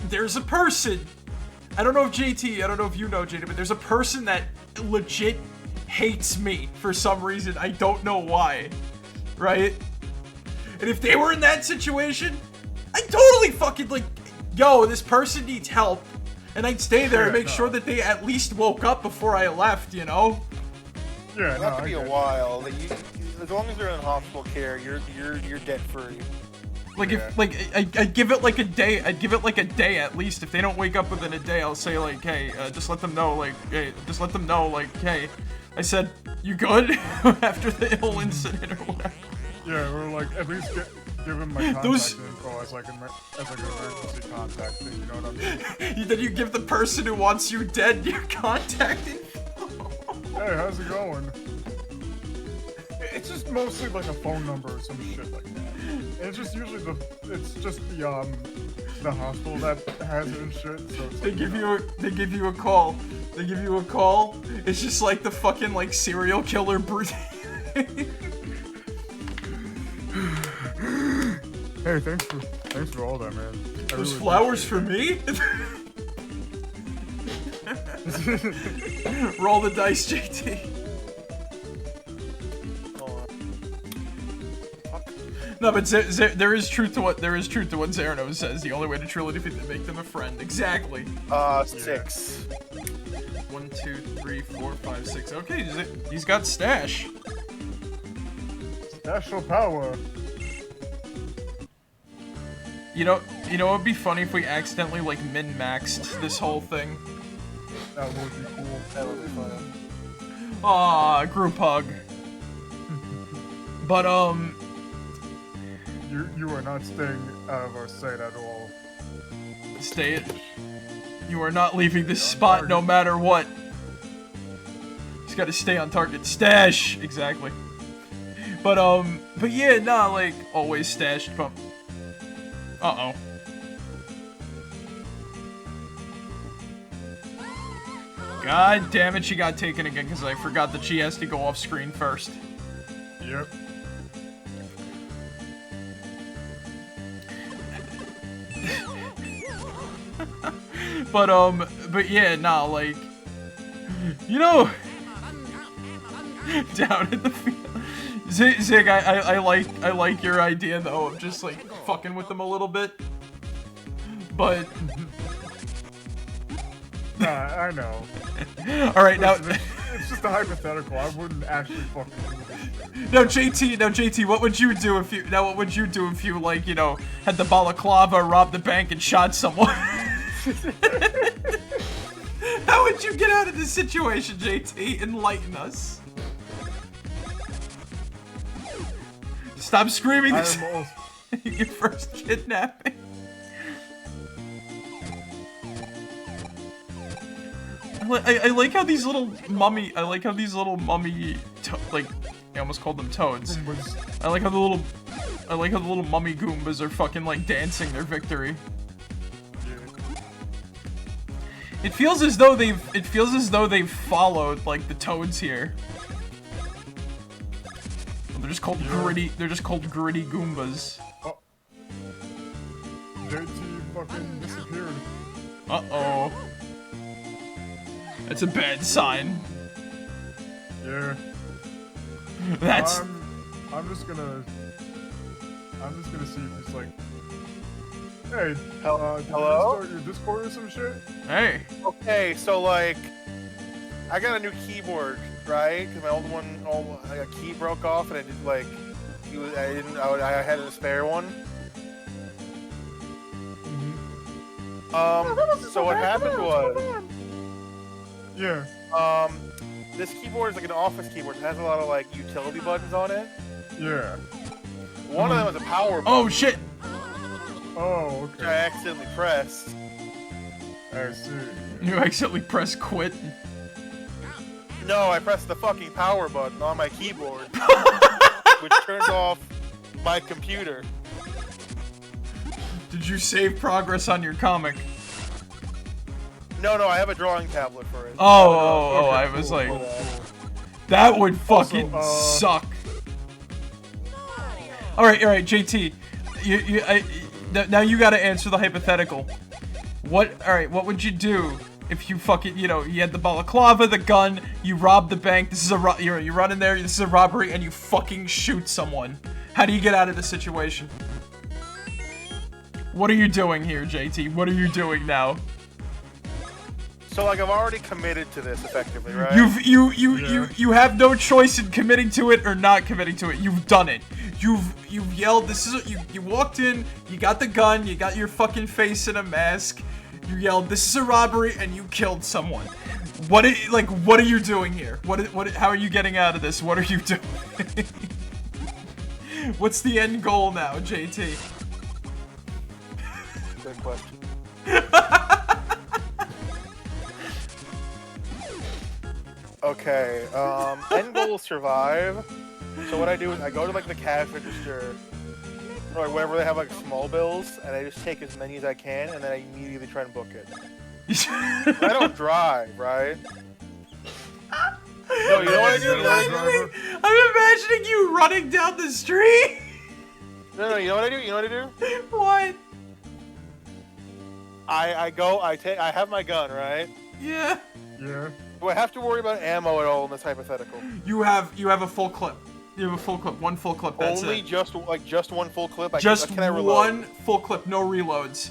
there's a person. I don't know if you know JT, but there's a person that legit hates me for some reason. I don't know why, right? And if they were in that situation, I'd totally fucking like, yo, this person needs help. And I'd stay there and make sure that they at least woke up before I left, you know? Yeah, That could be a while. Like, as long as they're in hospital care, you're debt free. Like if I'd give it like a day. I'd give it like a day at least. If they don't wake up within a day, I'll say like, hey, just let them know. Like, hey, just let them know. Like, hey, I said, you good? After the whole incident or whatever. Yeah, or like at least give him my contact info as like an emergency contact thing. You know what I mean? Then you give the person who wants you dead your contact info. Hey, how's it going? It's just mostly like a phone number or some shit like that. And it's just usually the hospital that has it and shit. So it's They give you a call. They give you a call. It's just like the fucking like serial killer brute. Hey, thanks for all that, man. Those flowers for me? Roll the dice, JT. No, but there is truth to what Zerno says. The only way to truly defeat them, make them a friend. Exactly. 6. 1, 2, 3, 4, 5, 6. Okay, he's got stash. Special power. You know, it'd be funny if we accidentally like min-maxed this whole thing. That would be cool. That would be fun. Aw, group hug. But You are not staying out of our sight at all. stay it. You are not leaving this spot no matter what. Just gotta stay on target. Stash! Exactly. But yeah, nah, like, always stashed, but... Uh-oh. God damn it, she got taken again because I forgot that she has to go off screen first. Yep. But yeah, nah, like, you know, down in the field. Zig, I like your idea though of just like fucking with them a little bit, but. Nah, I know. All right, now. It's just a hypothetical. I wouldn't actually fucking do this. Now, JT, what would you do if you like, you know, had the balaclava, robbed the bank, and shot someone? How would you get out of this situation, JT? Enlighten us. Stop screaming this. Your first kidnapping. I like how these little mummy. Like, I almost called them toads. I like how the little mummy Goombas are fucking like dancing their victory. It feels as though they've followed like the toads here. They're just called gritty. They're just called gritty Goombas. Oh. JT fucking disappeared. Uh-oh. That's a bad sign. Yeah. That's. I'm just gonna see if it's like. Hey, did Hello? you start your Discord or some shit? Hey. Okay, so like, I got a new keyboard, right? Because my old one, a key broke off, and I did like, I had a spare one. So what happened was, Yeah. this keyboard is like an office keyboard. It has a lot of like utility buttons on it. Yeah. One of them is a power button. Oh shit. Oh, Which I okay. accidentally pressed. I see. You accidentally press quit. No, I pressed the fucking power button on my keyboard, which turned off my computer. Did you save progress on your comic? No, I have a drawing tablet for it. Oh, I was like, that would fucking Also, suck. All right, JT, now you gotta answer the hypothetical. What would you do if you fucking, you know, you had the balaclava, the gun, you rob the bank, you run in there, this is a robbery, and you fucking shoot someone? How do you get out of the situation? What are you doing here, JT? What are you doing now? So like I've already committed to this effectively, right? You have no choice in committing to it or not committing to it. You've done it. You've yelled. This is you walked in. You got the gun. You got your fucking face in a mask. You yelled, "This is a robbery," and you killed someone. What are you doing here? How are you getting out of this? What are you doing? What's the end goal now, JT? Good question. Okay, end goal survive. So what I do is I go to like the cash register, or like wherever they have like small bills, and I just take as many as I can, and then I immediately try and book it. I don't drive, right? No, you know what I do? I'm imagining you running down the street. No, you know what I do? You know what I do? What? I have my gun, right? Yeah. Yeah. Do I have to worry about ammo at all in this hypothetical? You have a full clip. You have a full clip. One full clip. That's Only it. just one full clip. Just can I reload? one full clip. No reloads.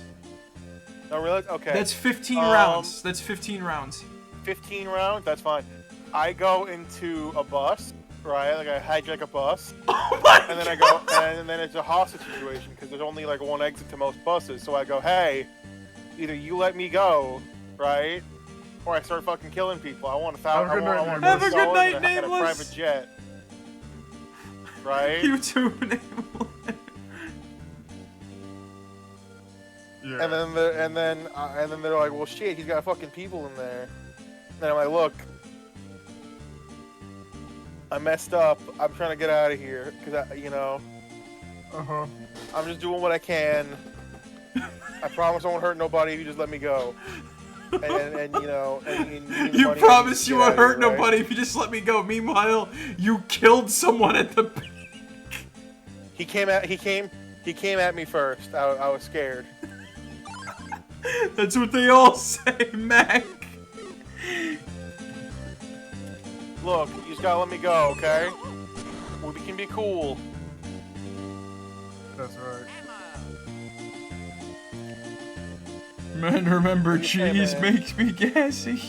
No reload. Okay. That's 15 rounds. That's 15 rounds. 15 rounds. That's fine. I go into a bus, right? Like I hijack a bus, Oh my and then I go, and then it's a hostage situation because there's only like one exit to most buses. So I go, hey, either you let me go, right, or I start fucking killing people. I want to Have a good night, $1 Have a good night, and a Nameless. private jet, right? You too, Nameless. Yeah. And then they're like, well, shit, he's got fucking people in there. And I'm like, look, I messed up. I'm trying to get out of here because Uh-huh. I'm just doing what I can. I promise I won't hurt nobody if you just let me go. And You promise you won't hurt right? nobody if you just let me go. Meanwhile, you killed someone at the bank. He came at me first. I was scared. That's what they all say, Mac. Look, you just gotta let me go, okay? We can be cool. That's right. Man, remember, What do you say, cheese man? makes me gassy.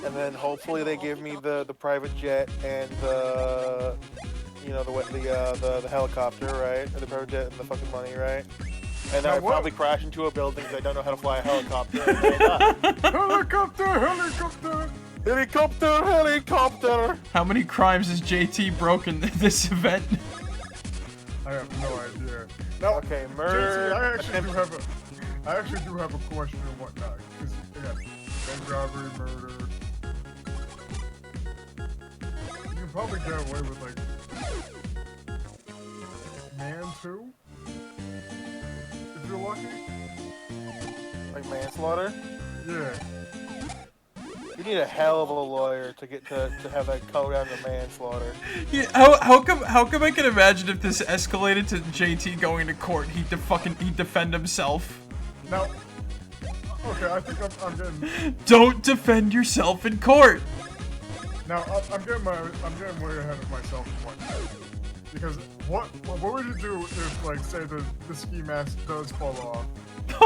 And then hopefully they give me the private jet and the helicopter, right? Or the private jet and the fucking money, right? And then Now I what? probably crash into a building because I don't know how to fly a helicopter. And then I die. Helicopter! Helicopter! Helicopter! Helicopter! How many crimes has JT broken this event? I have no idea. Now, Okay, murder. JT, I actually do have a question and whatnot. Because, again, bank robbery, murder. You can probably get away with, like, man too? If you're lucky? Like manslaughter? Yeah. You need a hell of a lawyer to get to have that go down to manslaughter. Yeah, how come I can imagine if this escalated to JT going to court, he'd defend himself. Now, okay, I think I'm getting... Don't defend yourself in court. Now, I'm getting way ahead of myself and whatnot. Because what would you do if, like, say the ski mask does fall off? And it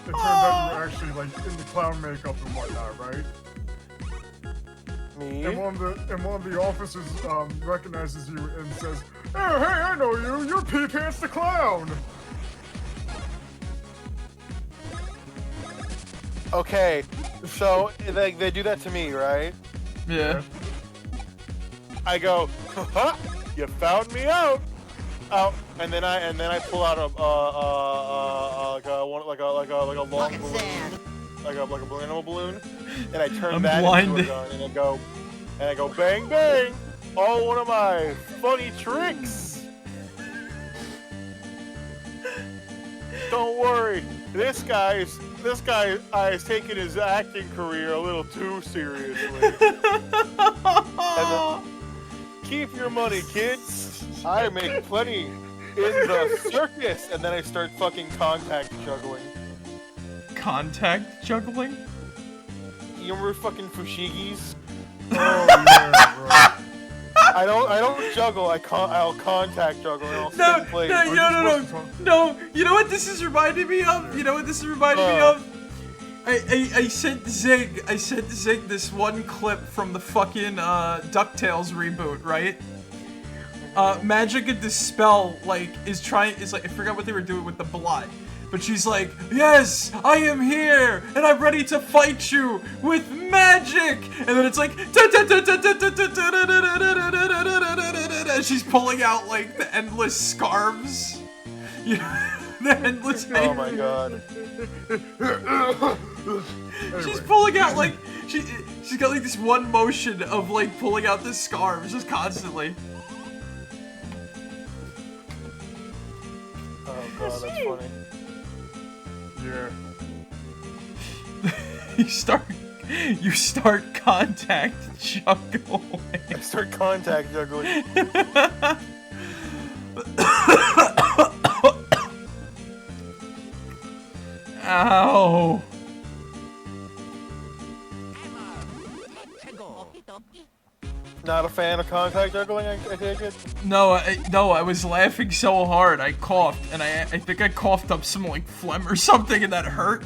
turns out you're actually, like, in the clown makeup and whatnot, right? Me? And one of the officers recognizes you and says, "Hey, I know you! You're Pee Pants the Clown!" Okay, so they do that to me, right? Yeah. I go, ha! You found me out. And then I pull out a long balloon, like a balloon, animal balloon, and I turn I'm that blinded. into a gun, and I go bang bang, all one of my funny tricks. Don't worry, this guy is taking his acting career a little too seriously. Keep your money, kids. I make plenty in the circus. And then I start fucking contact juggling. Contact juggling? You remember fucking fushigis? Oh, yeah, bro. I don't juggle. I'll contact juggle and I'll No, spin plays. no. You know what this is reminding me of? I sent Zig this one clip from the fucking DuckTales reboot, right? Magic and Dispel is like I forgot what they were doing with the blot. But she's like, yes, I am here, and I'm ready to fight you with magic! And then it's like, and she's pulling out, like, the endless scarves. The endless... Oh my god. She's pulling out, like, she's got, like, this one motion of, like, pulling out the scarves just constantly. Oh god, that's funny. Yeah. You start contact juggling. I start contact juggling. Ow. Not a fan of contact juggling, I take it? No, I was laughing so hard I coughed, and I think I coughed up some like phlegm or something, and that hurt.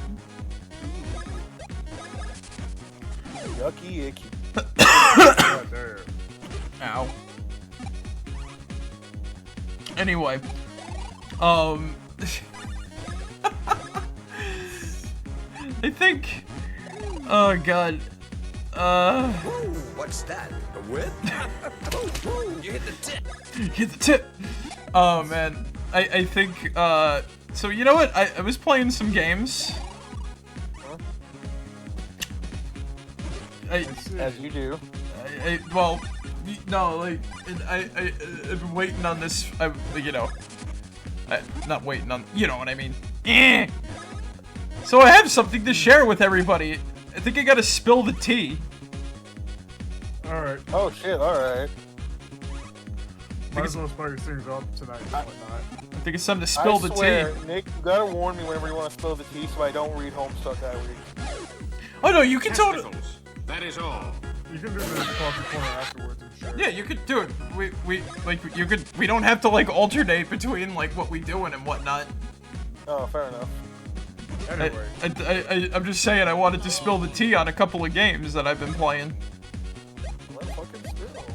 Yucky icky. God damn. Ow. Anyway, I think. Oh god. What's that? A whip? You hit the tip. Hit the tip. Oh man, I think. So you know what? I was playing some games. As you do. Well, no, like I've been waiting on this. Not waiting on. You know what I mean? So I have something to share with everybody. I think I gotta spill the tea. Alright. Oh shit, alright. Might as well spice things up tonight and whatnot. I think it's time to spill the tea. Nick, you gotta warn me whenever you want to spill the tea so I don't read Homestuck that week. Oh no, you can totally. That is all. You can do the coffee corner afterwards, I'm sure. Yeah, you could do it. We don't have to like alternate between like what we doing and whatnot. Oh, fair enough. Anyway. I'm just saying I wanted to spill the tea on a couple of games that I've been playing. What fucking spill?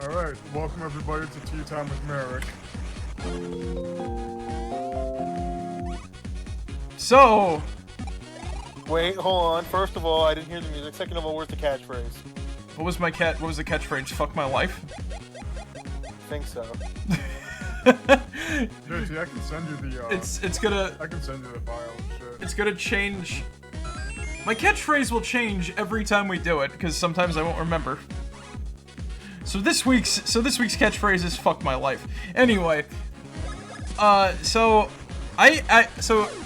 Alright, welcome everybody to Tea Time with Marek. So, Wait, hold on. First of all, I didn't hear the music. Second of all, where's the catchphrase? what was the catchphrase? Fuck my life? I think so. JT, I can send you the, It's gonna I can send you the file and shit. it's gonna change. My catchphrase will change every time we do it because sometimes I won't remember. So this week's catchphrase is "fuck my life." Anyway, so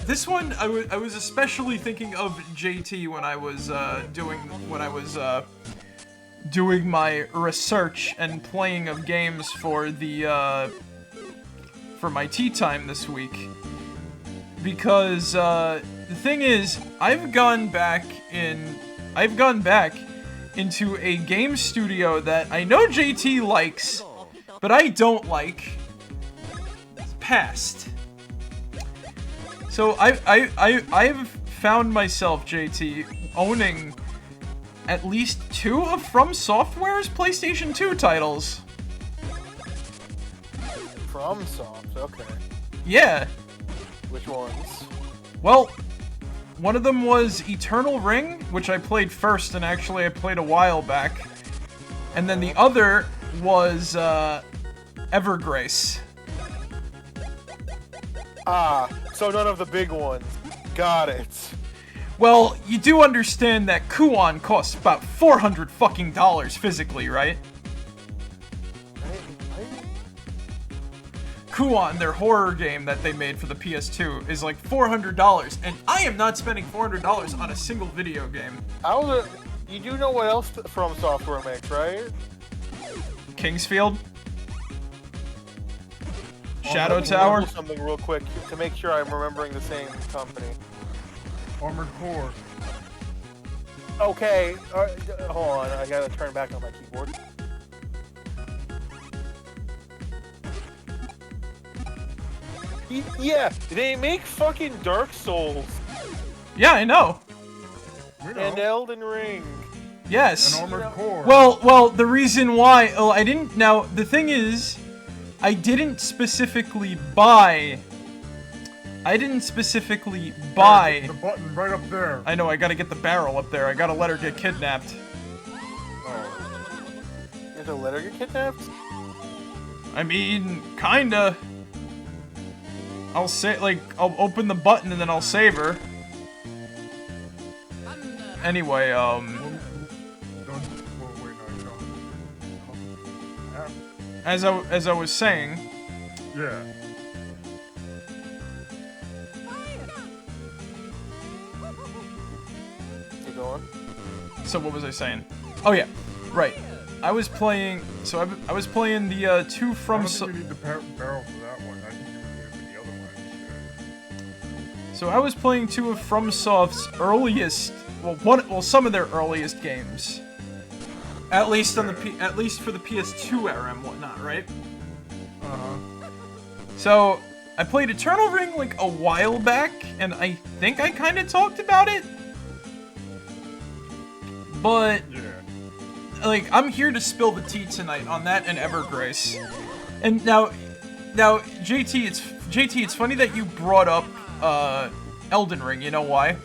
this one I was especially thinking of JT when I was doing my research and playing of games for the for my tea time this week, because the thing is I've gone back into a game studio that I know JT likes, but I don't like. Past. So I've found myself, JT, owning at least 2 of From Software's PlayStation 2 titles. From Soft, okay. Yeah. Which ones? Well, one of them was Eternal Ring, which I played first, and actually I played a while back. And then the other was Evergrace. Ah, so none of the big ones. Got it. Well, you do understand that Kuon costs about $400 fucking physically, right? Kuon, their horror game that they made for the PS2, is like $400, and I am not spending $400 on a single video game. You do know what else From Software makes, right? Kingsfield? Let Shadow me Tower? Google something real quick to make sure I'm remembering the same company. Armored Core. Okay, hold on, I gotta turn back on my keyboard. Yeah, they make fucking Dark Souls Yeah, I know. We know. and Elden Ring. Yes. An Armored Core. Well, the reason why, I didn't, now, the thing is, I didn't specifically buy, The button right up there. I know, I gotta get the barrel up there, I gotta let her get kidnapped. Oh. You have to let her get kidnapped? I mean, kinda. I'll I'll open the button and then I'll save her. Anyway, Don't. Oh, wait, no, don't. as I was saying, Yeah. Keep going. so what was I saying? Oh yeah, right. I was playing, I was playing the two I From don't think you need the barrel for that one. I think you would need it for the other one. So I was playing two of FromSoft's earliest, some of their earliest games. At least on at least for the PS2 era and whatnot, right? So I played Eternal Ring like a while back, and I think I kind of talked about it. But Yeah. like, I'm here to spill the tea tonight on that and Evergrace. And now JT, it's funny that you brought up Elden Ring. You know why?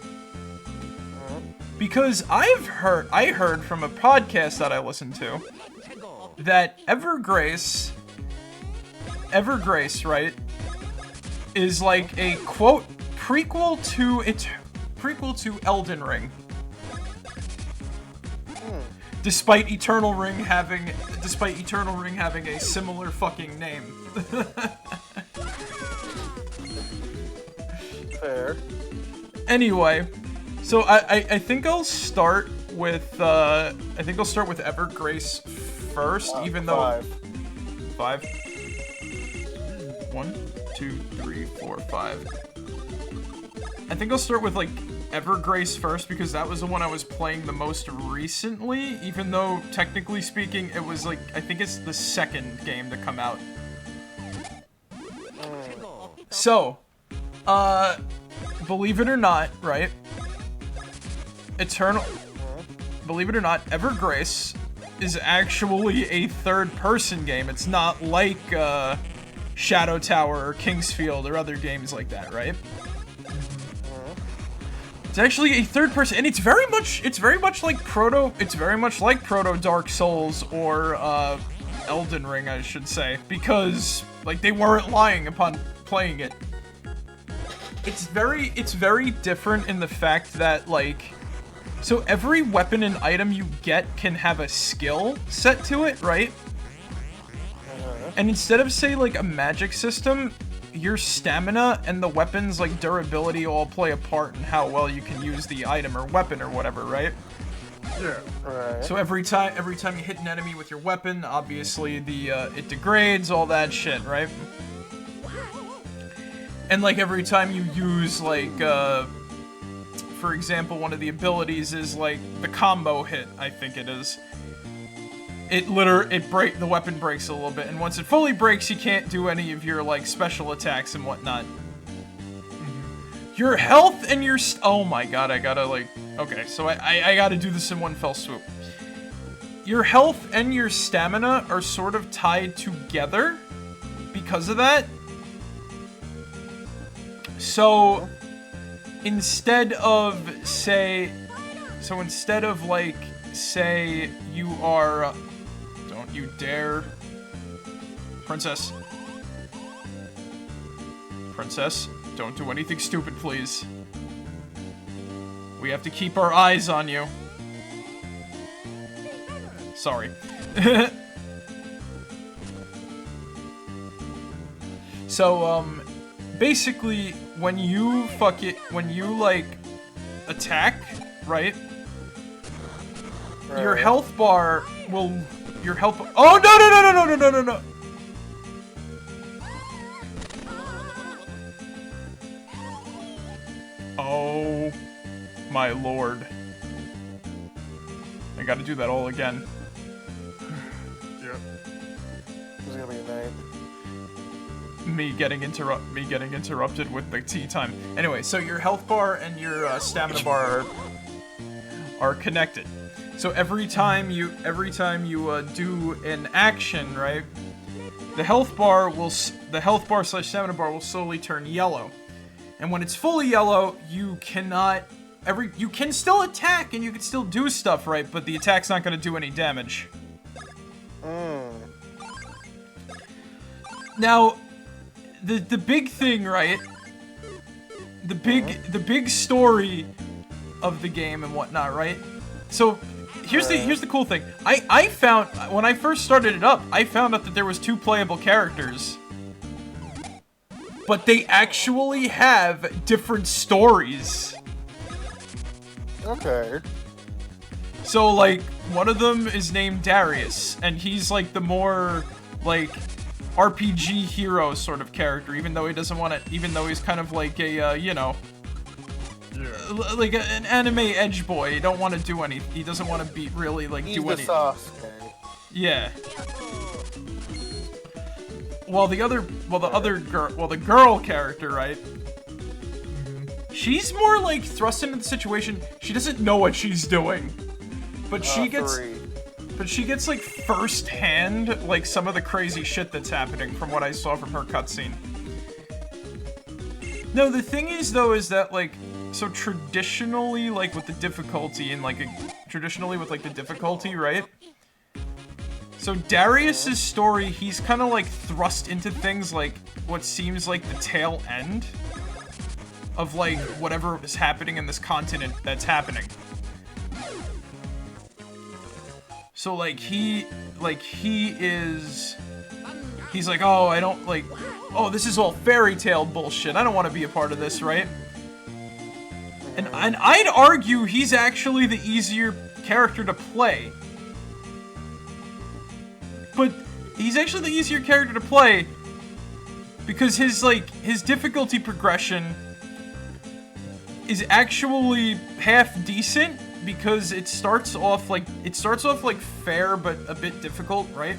Because I heard from a podcast that I listened to that Evergrace, right, is like a quote prequel to Elden Ring. Despite Eternal Ring having a similar fucking name. Fair. Anyway, so I think I'll start with Evergrace first, even though 5. 1, 2, 3, 4, 5. I think I'll start with like Evergrace first because that was the one I was playing the most recently, even though technically speaking it was like, I think it's the second game to come out. So, believe it or not, right? Believe it or not, Evergrace is actually a third-person game. It's not like Shadow Tower or Kingsfield or other games like that, right? It's actually a third-person, and it's very much like Proto Dark Souls or Elden Ring, I should say, because like they weren't lying upon playing it. It's very different in the fact that like, so every weapon and item you get can have a skill set to it, right? And instead of say like a magic system, your stamina and the weapon's like durability all play a part in how well you can use the item or weapon or whatever, right? Yeah. Right. So every time you hit an enemy with your weapon, obviously the it degrades, all that shit, right? And like every time you use like for example, one of the abilities is like the combo hit, I think it is. The weapon breaks a little bit, and once it fully breaks, you can't do any of your like special attacks and whatnot. Your health and your oh my god, I gotta like, okay, so I gotta do this in one fell swoop. Your health and your stamina are sort of tied together because of that. So instead of like, say you are, don't you dare, Princess, don't do anything stupid, please. We have to keep our eyes on you. Sorry. So, basically, when you like, attack, right? Your health bar will, oh, no! Oh, my lord. I gotta do that all again. Yep. This is gonna be a night. me getting interrupted with the tea time. Anyway, so your health bar and your stamina bar are connected. So every time you do an action, right? The health bar slash stamina bar will slowly turn yellow. And when it's fully yellow, you can still attack and you can still do stuff, right? But the attack's not going to do any damage. Now, the big thing, right? The big story of the game and whatnot, right? So here's the cool thing. I found when I first started it up, I found out that there was 2 playable characters. But they actually have different stories. Okay. So, like, one of them is named Darius, and he's, like, the more, like, RPG hero sort of character, even though he doesn't want to, even though he's kind of like a, you know, like an anime edge boy. He don't want to do anything. He doesn't want to be really, like, do anything. Yeah. Well, the girl character, right? She's more like thrust into the situation. She doesn't know what she's doing, but she gets like first-hand like some of the crazy shit that's happening from what I saw from her cutscene. No, the thing is though is that like so traditionally like with the difficulty and like traditionally with like the difficulty, right? So Darius's story, he's kind of like thrust into things like what seems like the tail end of like whatever is happening in this continent that's happening. So like he's like, oh, I don't like, oh, this is all fairy tale bullshit. I don't want to be a part of this, right? And I'd argue he's actually the easier character to play. But he's actually the easier character to play because his difficulty progression is actually half decent because it starts off like fair but a bit difficult, right?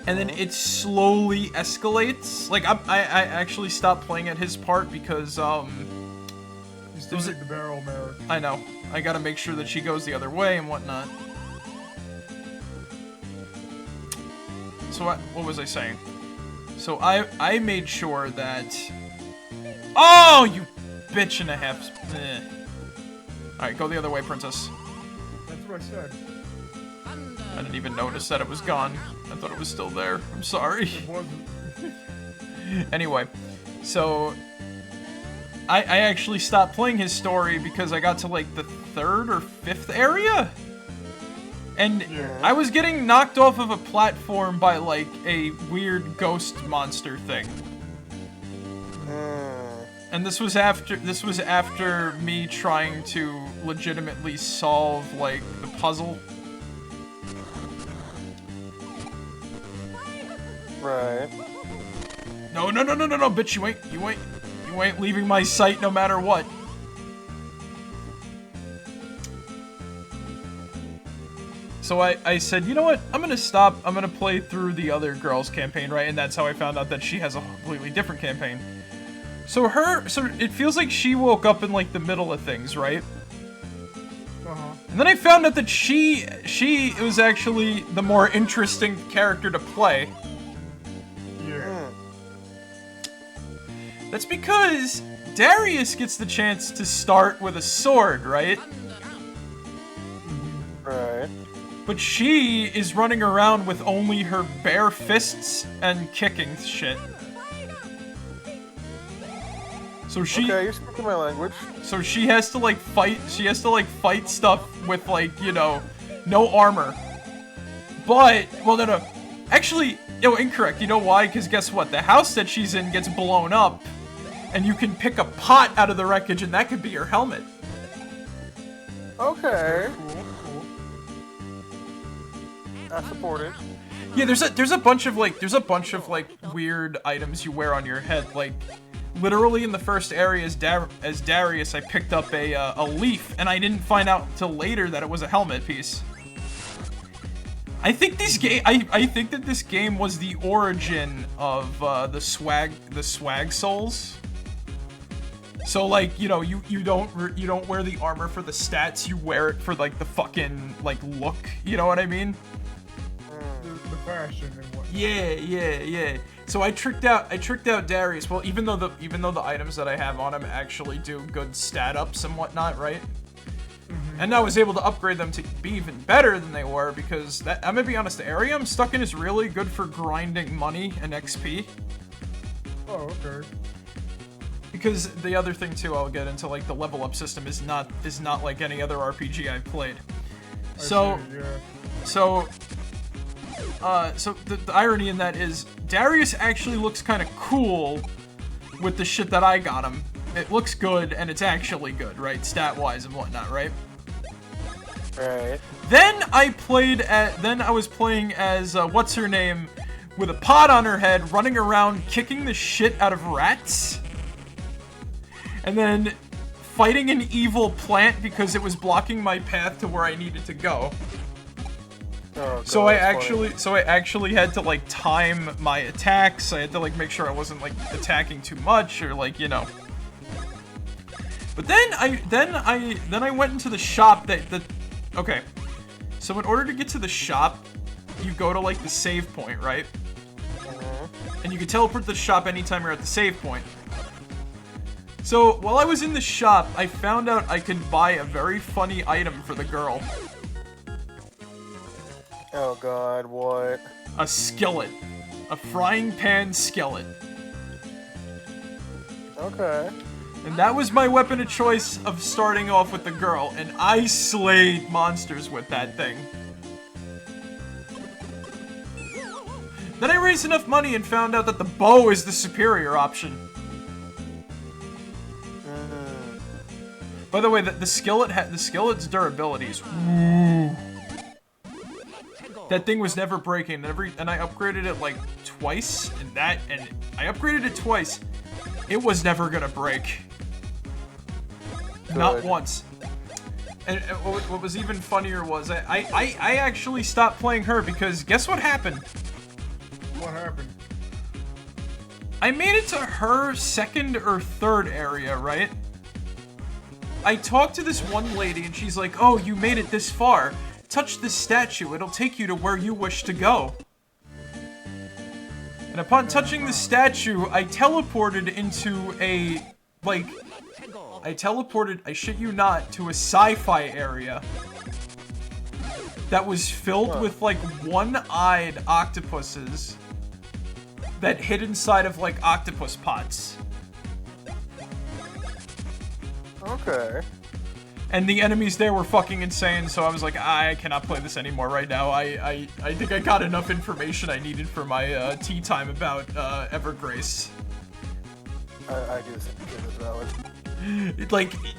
And then it slowly escalates. Like I actually stopped playing at his part because You still hit the barrel, Marek. I know. I gotta make sure that she goes the other way and whatnot. So what was I saying? So I made sure that... Oh, you bitch and a half. Alright, go the other way, princess. That's what I said. I didn't even notice that it was gone. I thought it was still there. I'm sorry. It wasn't. Anyway, so... I actually stopped playing his story because I got to, like, the 3rd or 5th area? And I was getting knocked off of a platform by, like, a weird ghost monster thing. And this was after me trying to legitimately solve, like, the puzzle. Right. No, bitch, you ain't leaving my sight no matter what. So I said, you know what, I'm gonna stop, I'm gonna play through the other girl's campaign, right? And that's how I found out that she has a completely different campaign. So it feels like she woke up in like the middle of things, right? And then I found out that she was actually the more interesting character to play. Yeah. That's because Darius gets the chance to start with a sword, right? Right. But she is running around with only her bare fists and kicking shit. So she... Okay, you're speaking my language. So she has to, like, fight stuff with, like, you know, no armor. But, well, no. Actually, incorrect. You know why? Because guess what? The house that she's in gets blown up, and you can pick a pot out of the wreckage, and that could be your helmet. Okay. Cool. I support it. Yeah, there's a bunch of weird items you wear on your head. Like, literally in the first area as Darius, I picked up a leaf, and I didn't find out till later that it was a helmet piece. I think I think that this game was the origin of the swag souls. So like, you know, you don't wear the armor for the stats, you wear it for like the fucking like look, you know what I mean? The fashion and whatnot. Yeah. So I tricked out Darius. Well, even though the items that I have on him actually do good stat ups and whatnot, right? And I was able to upgrade them to be even better than they were because I'm gonna be honest, the area I'm stuck in is really good for grinding money and XP. Oh, okay. Because the other thing too, I'll get into, like, the level up system is not like any other RPG I've played. So the irony in that is Darius actually looks kind of cool with the shit that I got him. It looks good and it's actually good, right? Stat-wise and whatnot, right? Right. Then I was playing as what's her name with a pot on her head, running around kicking the shit out of rats. And then fighting an evil plant because it was blocking my path to where I needed to go. Oh, So God, I that's actually had to like time my attacks. I had to like make sure I wasn't like attacking too much or like, you know. But then I went into the shop okay. So in order to get to the shop, you go to like the save point, right? And you can teleport to the shop anytime you're at the save point. So while I was in the shop, I found out I could buy a very funny item for the girl. Oh God, what? A skillet. A frying pan skillet. Okay. And that was my weapon of choice of starting off with the girl, and I slayed monsters with that thing. Then I raised enough money and found out that the bow is the superior option. By the way, the skillet's durability is woo. That thing was never breaking, and I upgraded it like twice, and I upgraded it twice. It was never gonna break. Not once. And what was even funnier was I actually stopped playing her because guess what happened? What happened? I made it to her second or third area, right? I talked to this one lady and she's like, oh, you made it this far. Touch this statue, it'll take you to where you wish to go. And upon touching the statue, I teleported into I shit you not, to a sci-fi area that was filled with like one-eyed octopuses that hid inside of like octopus pots. Okay. And the enemies there were fucking insane, so I was like, I cannot play this anymore right now. I think I got enough information I needed for my tea time about Evergrace. I do think it is valid.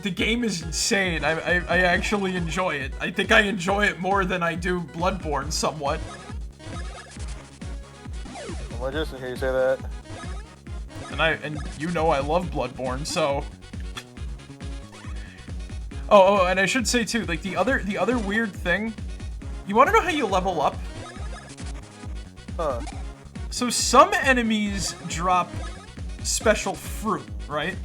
The game is insane. I actually enjoy it. I think I enjoy it more than I do Bloodborne somewhat. Well, just to hear you say that. And you know I love Bloodborne, so... Oh, and I should say too, like the other weird thing, you want to know how you level up? Huh. So some enemies drop special fruit, right?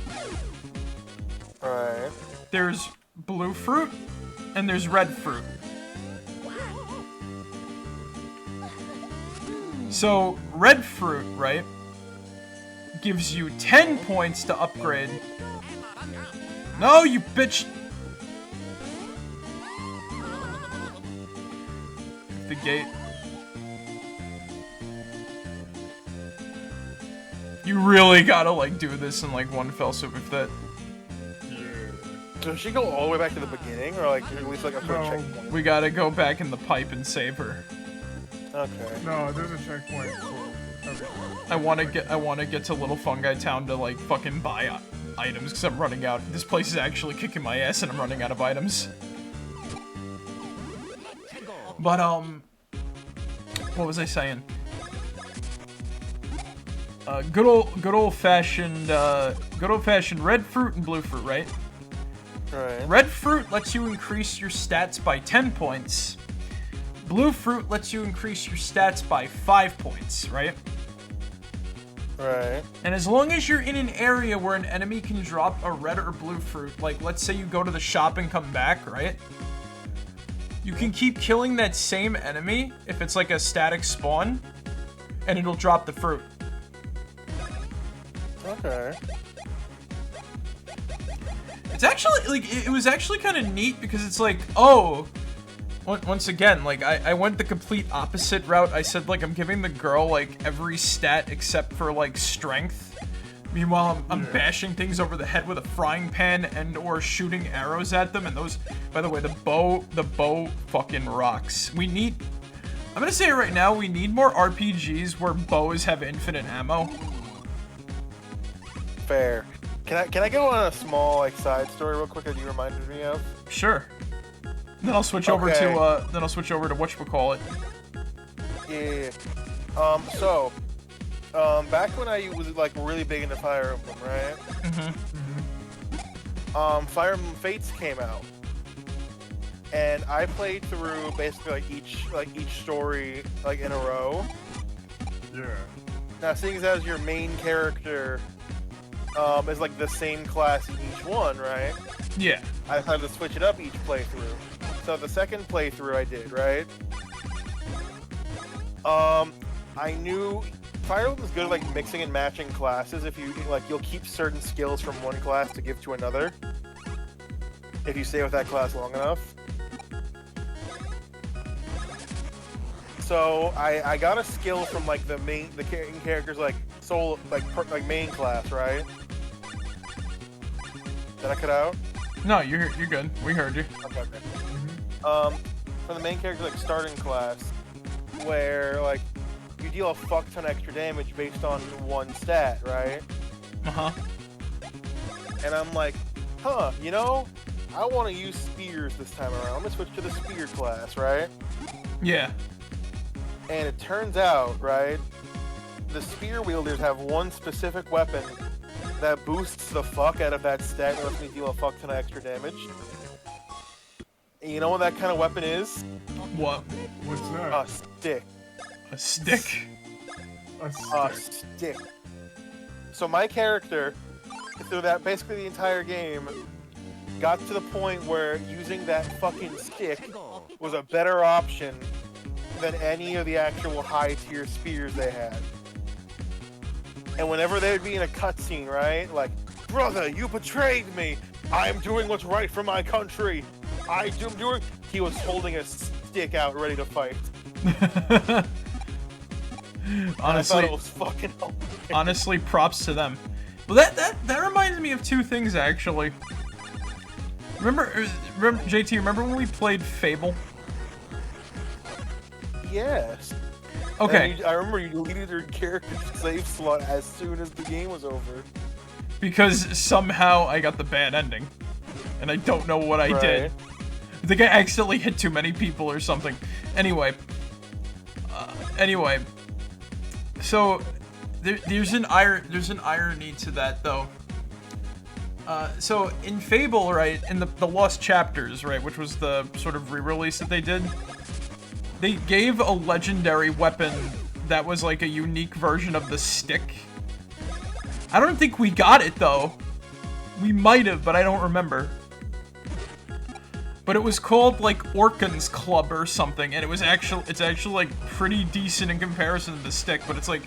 Right. There's blue fruit and there's red fruit. So red fruit, right, gives you 10 points to upgrade. No, you bitch. The gate. You really gotta like do this in like one fell swoop if that. Does she go all the way back to the beginning, or like at least like a No. checkpoint? We gotta go back in the pipe and save her. Okay. No, there's a checkpoint for everything. I wanna get to Little Fungi Town to like fucking buy items because I'm running out. This place is actually kicking my ass and I'm running out of items. But what was I saying? Good old fashioned red fruit and blue fruit, right? Right. Red fruit lets you increase your stats by 10 points. Blue fruit lets you increase your stats by 5 points, right? Right. And as long as you're in an area where an enemy can drop a red or blue fruit, like let's say you go to the shop and come back, right? You can keep killing that same enemy if it's like a static spawn, and it'll drop the fruit. Okay. It's actually, like, it was actually kind of neat because it's like, oh, once again, like, I went the complete opposite route. I said, like, I'm giving the girl, like, every stat except for, like, strength. Meanwhile, I'm bashing things over the head with a frying pan and or shooting arrows at them. And those, by the way, the bow fucking rocks. We need, I'm gonna say it right now, we need more RPGs where bows have infinite ammo. Fair. Can I go on a small like side story real quick that you reminded me of? Sure. Then I'll switch over to whatchamacallit. Yeah. Back when I was like really big into Fire Emblem, right? Fire Emblem Fates came out, and I played through basically each story like in a row. Yeah. Now, seeing as your main character is like the same class in each one, right? Yeah. I had to switch it up each playthrough. So the second playthrough I did, right? I knew Fire Emblem is good at like mixing and matching classes. If you like, you'll keep certain skills from one class to give to another. If you stay with that class long enough. So I got a skill from like the character's like main class, right? Did I cut out? No, you're good. We heard you. Okay. For the main character like starting class, where like you deal a fuck ton extra damage based on one stat, right? And I'm like, you know, I want to use spears this time around. I'm gonna switch to the spear class, right? Yeah. And it turns out, right, the spear wielders have one specific weapon that boosts the fuck out of that stat and lets me deal a fuck ton of extra damage. And you know what that kind of weapon is? What? What's that? A stick. A stick? A stick. So my character, through that basically the entire game, got to the point where using that fucking stick was a better option than any of the actual high-tier spears they had. And whenever they would be in a cutscene, right? Like, brother, you betrayed me! I'm doing what's right for my country! He was holding a stick out ready to fight. Honestly, I thought it was fucking hilarious. Honestly, props to them. Well, that reminds me of two things, actually. Remember, JT, remember when we played Fable? Yes. Okay. I remember you deleted your character's save slot as soon as the game was over. Because somehow I got the bad ending. And I don't know what I did. I think I accidentally hit too many people or something. Anyway. So, there's an irony to that, though. So, in Fable, right, in the Lost Chapters, right, which was the sort of re-release that they did, they gave a legendary weapon that was like a unique version of the stick. I don't think we got it, though. We might have, but I don't remember. But it was called, like, Orkan's Club or something, and it's actually, like, pretty decent in comparison to the stick, but it's like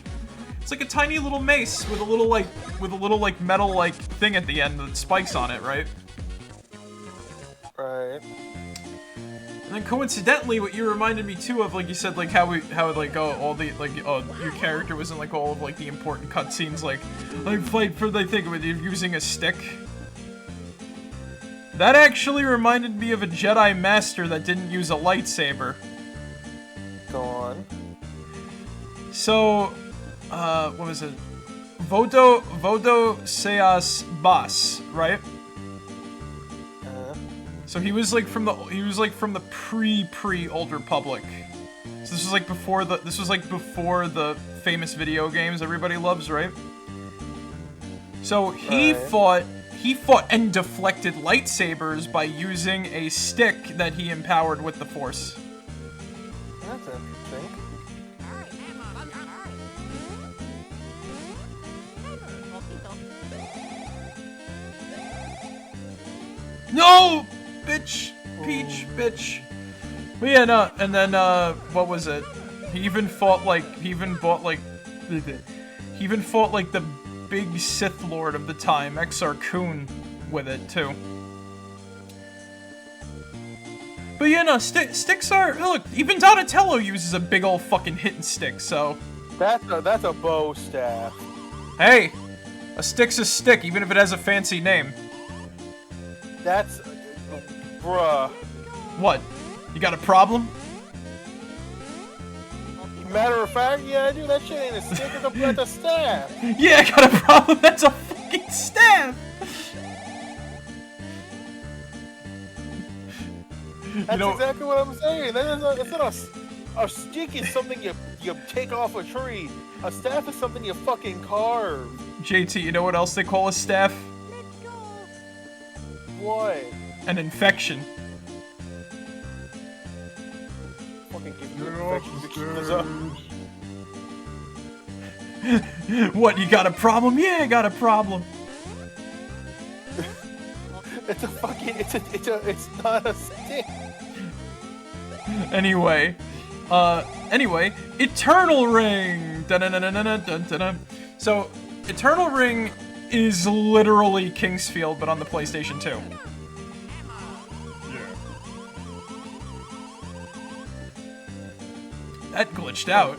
a tiny little mace with a little, like, metal, like, thing at the end that spikes on it, right? Right. And then coincidentally, what you reminded me too of, like you said, like how your character was in like all of like the important cutscenes, like fight for the thing with you using a stick. That actually reminded me of a Jedi Master that didn't use a lightsaber. Go on. So, what was it? Vodo Seas Bas, right? So he was like from the pre Old Republic. So this was like before the famous video games everybody loves, right? So he fought and deflected lightsabers by using a stick that he empowered with the Force. interesting. No! Bitch! Peach, bitch. But yeah, no, and then, what was it? He even fought, like, he even fought, like, the big Sith Lord of the time, Exar Kun, with it, too. But yeah, no, sticks are, look, even Donatello uses a big ol' fucking hitting stick, so. That's a bow staff. Hey! A stick's a stick, even if it has a fancy name. That's... bruh. What? You got a problem? Matter of fact, yeah, dude, that shit ain't a stick, it's a staff. Yeah, I got a problem, that's a fucking staff! That's exactly what I'm saying. It's not a stick is something you take off a tree. A staff is something you fucking carve. JT, you know what else they call a staff? What? An infection. Fucking give you Get off infections the to keep this up. stage. What, you got a problem? Yeah, I got a problem. It's a fucking, it's not a stick. Anyway, Eternal Ring! Dun-dun-dun-dun-dun-dun-dun. So, Eternal Ring is literally Kingsfield, but on the PlayStation 2. Yeah. That glitched out.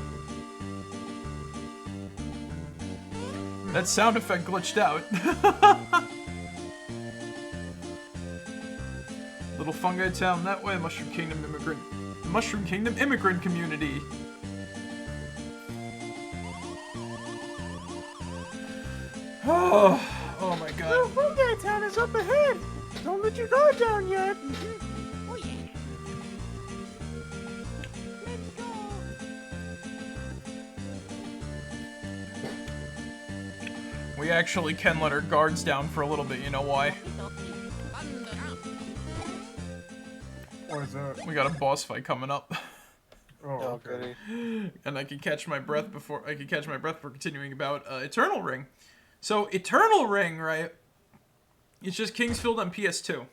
That sound effect glitched out. Little fungi town that way, Mushroom Kingdom immigrant community. Oh my god. Fungi town is up ahead. Don't let your guard down yet. Oh yeah. Let's go. We actually can let our guards down for a little bit, you know why? What is that? We got a boss fight coming up. Oh, Oh, okay. goody. And I can catch my breath before continuing about Eternal Ring. So Eternal Ring, right? It's just Kingsfield on PS2.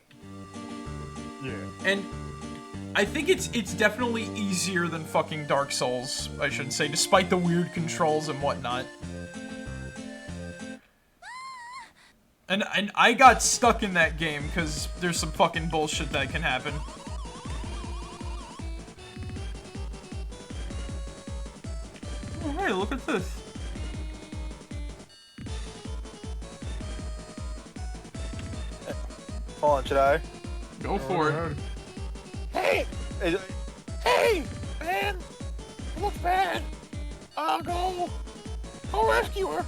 Yeah. And I think it's definitely easier than fucking Dark Souls, I should say, despite the weird controls and whatnot. And I got stuck in that game because there's some fucking bullshit that can happen. Oh, hey, look at this. Hold on, should I? Go for it. Alright. Hey! Hey! Man! It looks bad! I'll go! I'll rescue her!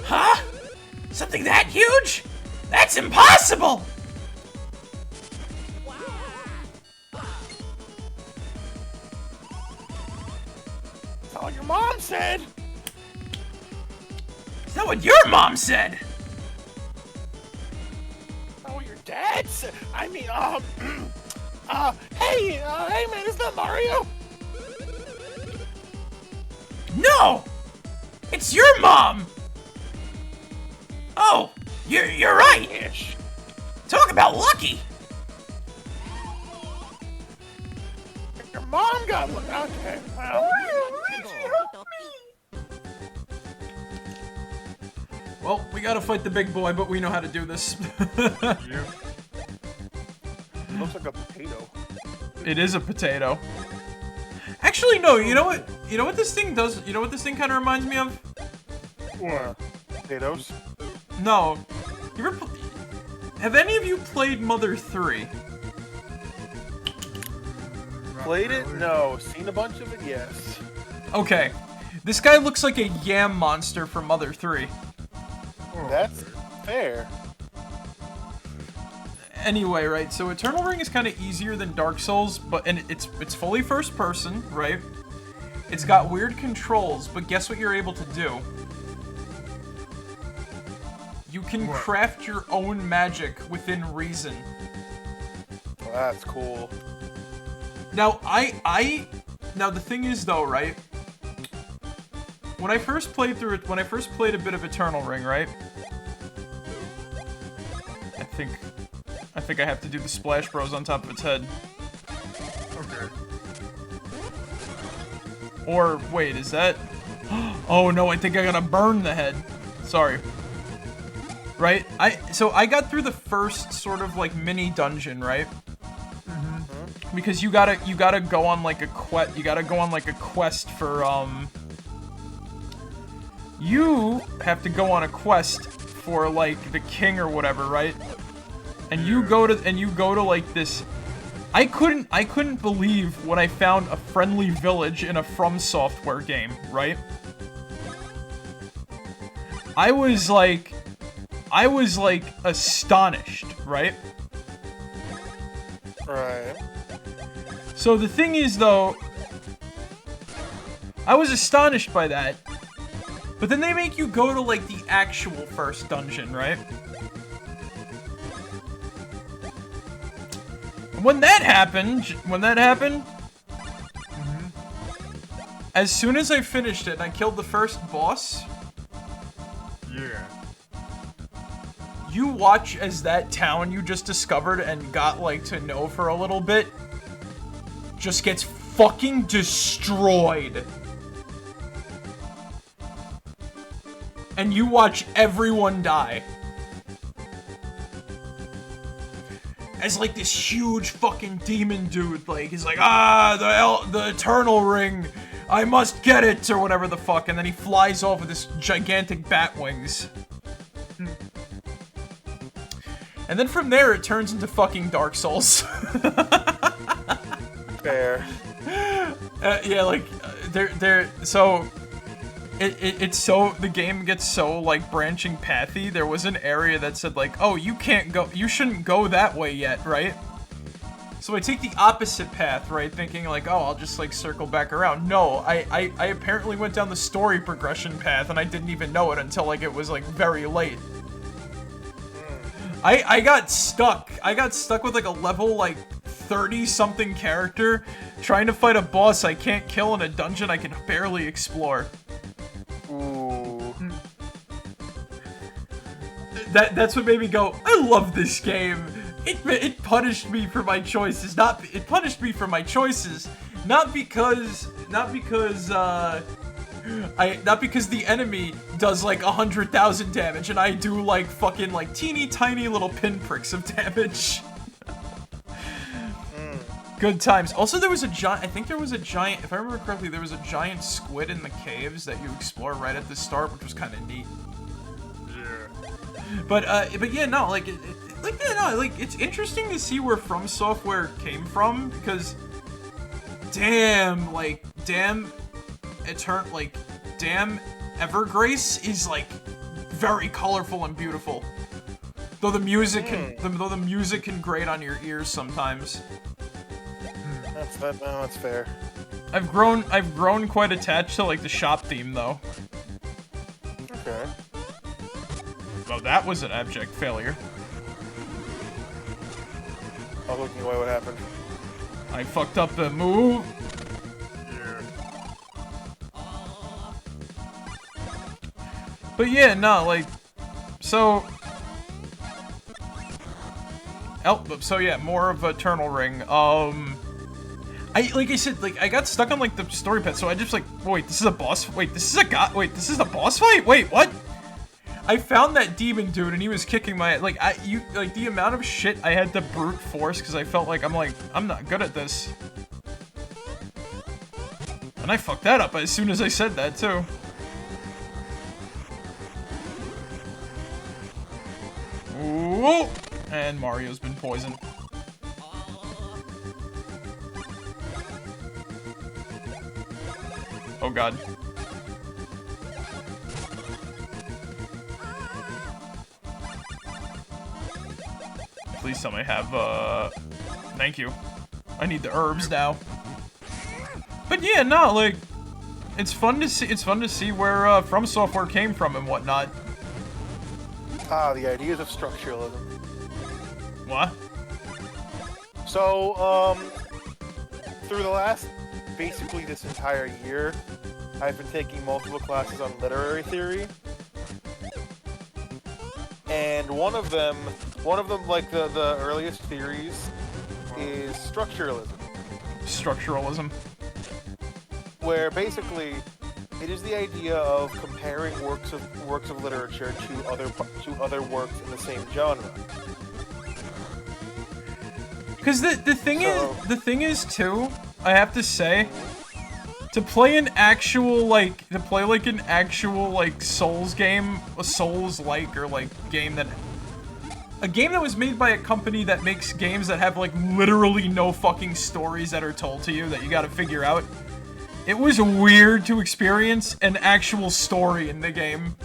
Huh? Something that huge? That's impossible! That's all your mom said! Is that what your mom said? That's what your dad said! I mean, hey man, is that Mario? No! It's your mom! Oh, you're right! Ish. Talk about lucky! Your mom got one. Okay, well. Well, we gotta fight the big boy, but we know how to do this. Yep. It looks like a potato. It is a potato. Actually, no, you know what? You know what this thing does? You know what this thing kind of reminds me of? What? Potatoes? No. You ever have any of you played Mother 3? Not Played it? really. No. Seen a bunch of it? Yes. Okay. This guy looks like a yam monster from Mother 3. Oh, That's fair. Anyway, right, so Eternal Ring is kind of easier than Dark Souls, and it's fully first person, right? It's got weird controls, but guess what you're able to do? You can What? craft your own magic within reason. Well, that's cool. Now, now the thing is though, right? When I first played through it, when I first played a bit of Eternal Ring, right? I think I have to do the Splash Bros on top of its head. Okay. Or, wait, is that... Oh no, I think I gotta burn the head. Sorry. Right? So I got through the first sort of, like, mini dungeon, right? Mm-hmm. Because you gotta go on, like, a quest for, You have to go on a quest for, like, the king or whatever, right? And you go to like this. I couldn't believe when I found a friendly village in a From Software game, right? I was like astonished, right? Right. So the thing is though, I was astonished by that. But then they make you go to like the actual first dungeon, right? When that happened, as soon as I finished it and I killed the first boss, Yeah. you watch as that town you just discovered and got, like, to know for a little bit, just gets fucking destroyed. And you watch everyone die. As, like, this huge fucking demon dude, like, he's like, the Eternal Ring, I must get it, or whatever the fuck, and then he flies off with this gigantic bat wings. And then from there, it turns into fucking Dark Souls. Fair. Yeah, like, so... It's so, the game gets so, like, branching pathy. There was an area that said, like, oh, you shouldn't go that way yet, right? So I take the opposite path, right, thinking, like, oh, I'll just, like, circle back around. No, I apparently went down the story progression path, and I didn't even know it until, like, it was, like, very late. I got stuck. I got stuck with, like, a level, like, 30-something character, trying to fight a boss I can't kill in a dungeon I can barely explore. Ooh. That's what made me go, I love this game. It punished me for my choices. It punished me for my choices. Not because the enemy does like 100,000 damage and I do like fucking like teeny tiny little pinpricks of damage. Good times. Also, there was a giant, if I remember correctly, there was a giant squid in the caves that you explore right at the start, which was kind of neat. Yeah. But yeah, no, like, it's interesting to see where From Software came from, because, damn Evergrace is, like, very colorful and beautiful. Though the music can grate on your ears sometimes. That's fair. I've grown quite attached to like the shop theme though. Okay. Well, that was an abject failure. I was looking away. What happened? I fucked up the move. Yeah. But yeah, no, like, so yeah, more of Eternal Ring. Like I said, like, I got stuck on, like, the story path, so I just, like, wait, this is a boss? Wait, this is a god? Wait, this is a boss fight? Wait, what? I found that demon dude, and he was kicking my, like, the amount of shit I had to brute force, because I felt like, I'm not good at this. And I fucked that up as soon as I said that, too. Ooh! And Mario's been poisoned. Oh god. Please tell me I have, thank you. I need the herbs now. But yeah, no, like, it's fun to see where, From Software came from and whatnot. Ah, the ideas of structuralism. What? So, through the last, basically this entire year, I've been taking multiple classes on literary theory. And one of them, like the earliest theories, is structuralism. Structuralism. Where basically, it is the idea of comparing works of literature to other works in the same genre. Because the thing is too, I have to say, to play an actual like Souls game, a Souls-like or like game that was made by a company that makes games that have like literally no fucking stories that are told to you that you gotta figure out. It was weird to experience an actual story in the game.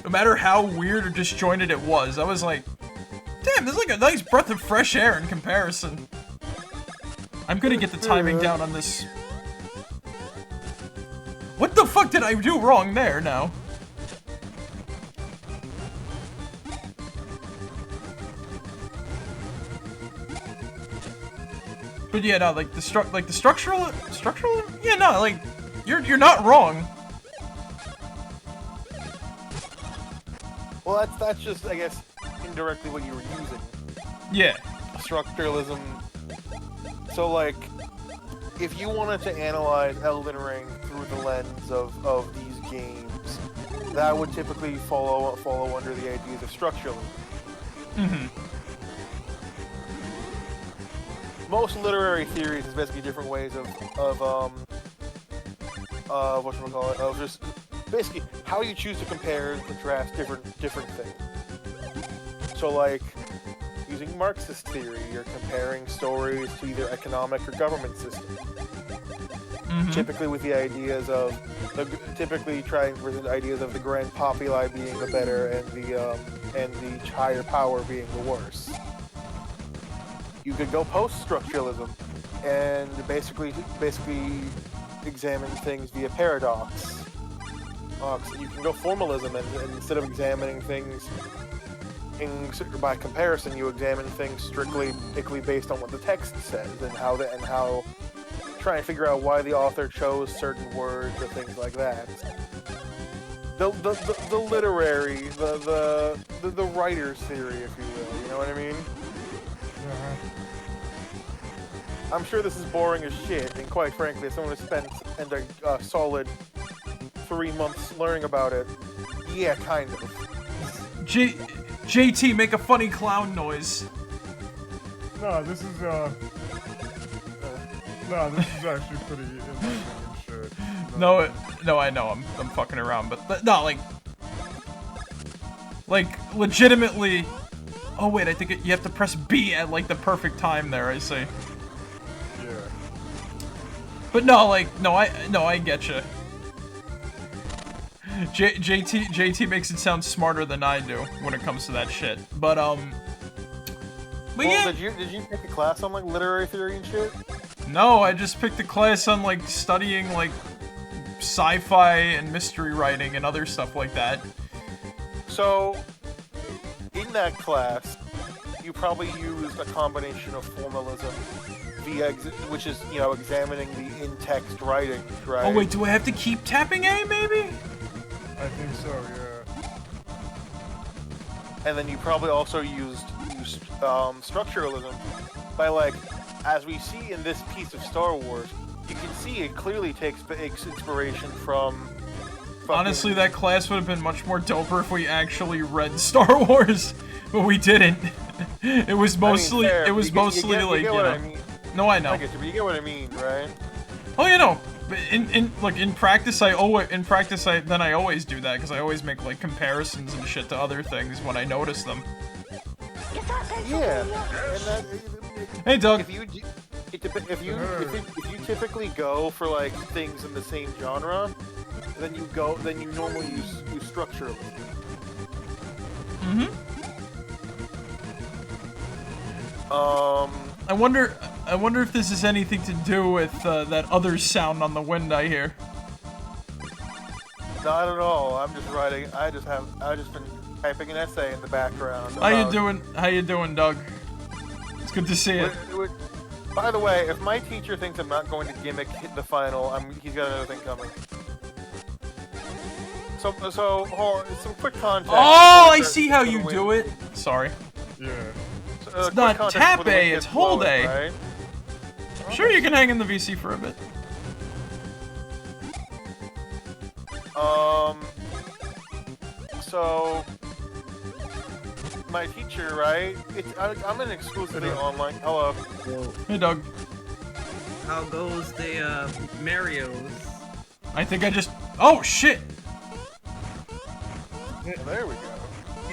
No matter how weird or disjointed it was, I was like, damn, this is like a nice breath of fresh air in comparison. I'm gonna get the timing down on this. What the fuck did I do wrong there now? But yeah, no, like the structural, yeah, no, like you're not wrong. Well, that's just, I guess, indirectly what you were using. Yeah. Structuralism. So, like, if you wanted to analyze Elden Ring through the lens of these games, that would typically follow under the ideas of structuralism. Mm-hmm. Most literary theories is basically different ways of whatchamacallit, of just basically how you choose to compare and contrast different things. So, like, using Marxist theory, you're comparing stories to either economic or government system. Mm-hmm. Typically with the ideas of typically trying to present ideas of the grand populi being the better and the higher power being the worse. You could go post-structuralism and basically examine things via paradox. You can go formalism and instead of examining things by comparison, you examine things strictly based on what the text says and how try and figure out why the author chose certain words or things like that. The literary, the writer's theory, if you will. You know what I mean? I'm sure this is boring as shit, and quite frankly, if someone has spent a solid 3 months learning about it, yeah, kind of. JT, make a funny clown noise. No, this is actually pretty enlightening and shit. No, I know, I'm fucking around, but no, like legitimately. Oh wait, I think you have to press B at like the perfect time there. I see. Yeah. But no, I get you. JT makes it sound smarter than I do when it comes to that shit. But Well, yeah. did you take a class on like literary theory and shit? No, I just picked a class on like studying like sci-fi and mystery writing and other stuff like that. So, in that class, you probably used a combination of formalism, which is, you know, examining the in-text writing, right? Oh wait, do I have to keep tapping A maybe? I think so, yeah. And then you probably also used structuralism by, like, as we see in this piece of Star Wars, you can see it clearly takes inspiration from Honestly, that class would have been much more doper if we actually read Star Wars, but we didn't. It was mostly, I mean, like, you know. I mean. No, I know. I get you, but you get what I mean, right? Oh, you know. But in practice, I always do that because I always make like comparisons and shit to other things when I notice them. Yeah. And that, Hey, Doug. If you typically go for like things in the same genre, then you normally use structuralism. Mm-hmm. I wonder if this has anything to do with that other sound on the wind I hear. Not at all. I'm just writing. I just been typing an essay in the background. How you doing? How you doing, Doug? It's good to see you. By the way, if my teacher thinks I'm not going to gimmick the final, he's got another thing coming. So hold on, some quick context. Oh, I see how you do it. Sorry. Yeah. It's not tap A, it's hold A. Right? Sure, you can hang in the VC for a bit. So my teacher, right? I'm an exclusively online. Hello. Hey, Doug. How goes the Mario's? I think I just. Oh shit! There we go.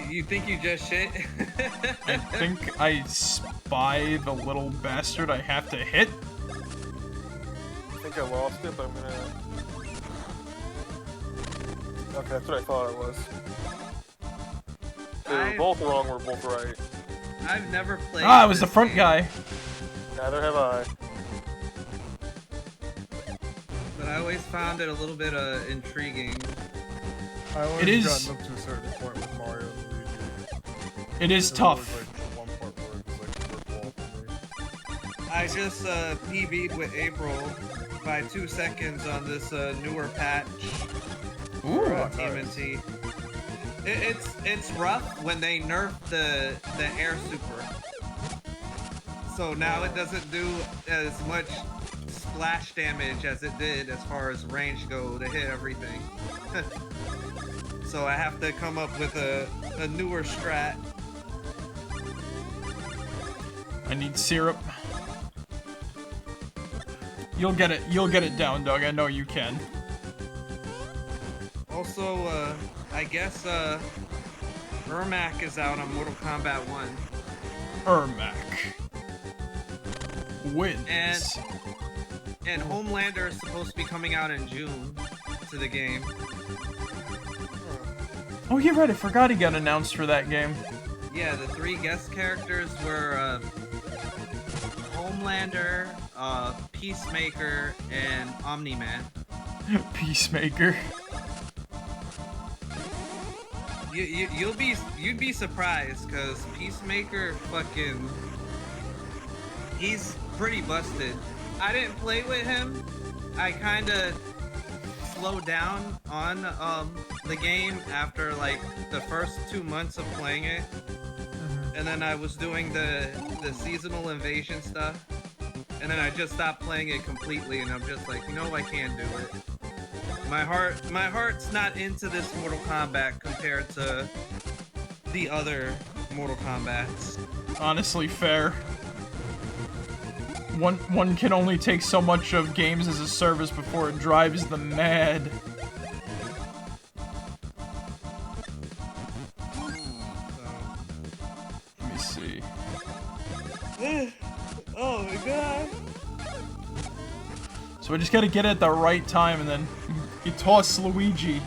You think you just shit? I think I spy the little bastard I have to hit. I think I lost it, but I'm gonna. Okay, that's what I thought it was. They were both wrong, we're both right. I've never played. Ah, it was the this front game, guy. Neither have I. But I always found it a little bit intriguing. I always It is- gotten up to a certain point with Mario and Luigi. It is There tough. was, like, one part where it was like a brick wall for me. I just PB'd with April by 2 seconds on this newer patch. Ooh. TMNT. It's rough when they nerf the air super. So now it doesn't do as much splash damage as it did as far as range go to hit everything. So I have to come up with a newer strat. I need syrup. You'll get it down, Doug. I know you can. Also, I guess Ermac is out on Mortal Kombat 1. Ermac wins. And Homelander is supposed to be coming out in June to the game. Oh, you're right. I forgot he got announced for that game. Yeah, the 3 guest characters were Homelander, Peacemaker, and Omni-Man. Peacemaker. You'd be surprised because Peacemaker he's pretty busted. I didn't play with him. I kind of slowed down on the game after like the first 2 months of playing it, and then I was doing the seasonal invasion stuff, and then I just stopped playing it completely, and I'm just like, I can't do it. My heart's not into this Mortal Kombat compared to the other Mortal Kombats. Honestly, fair. One can only take so much of games as a service before it drives them mad. Let me see. Oh my god. So I just gotta get it at the right time, and then you toss Luigi.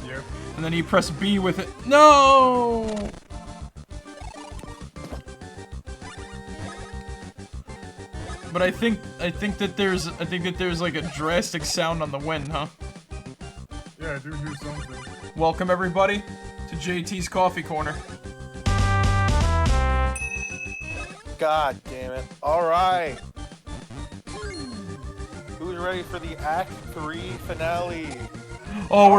Yep. And then you press B with it. No! But I think that there's like a drastic sound on the wind, huh? Yeah, I do hear something. Welcome everybody to JT's Coffee Corner. God damn it. Alright. Who's ready for the Act 3 finale? Oh,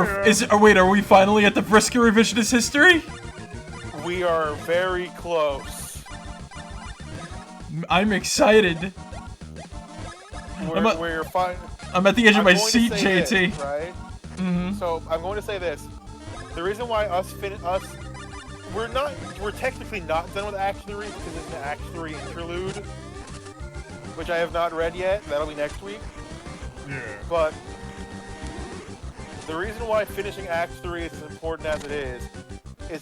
wait, are we finally at the Brisket Revisionist History? We are very close. I'm excited. I'm at the edge of my seat, JT. This, right? So I'm going to say this. The reason why we're technically not done with Act 3 because it's an Act 3 interlude, which I have not read yet. That'll be next week. Yeah. But the reason why finishing Act 3 is as important as it is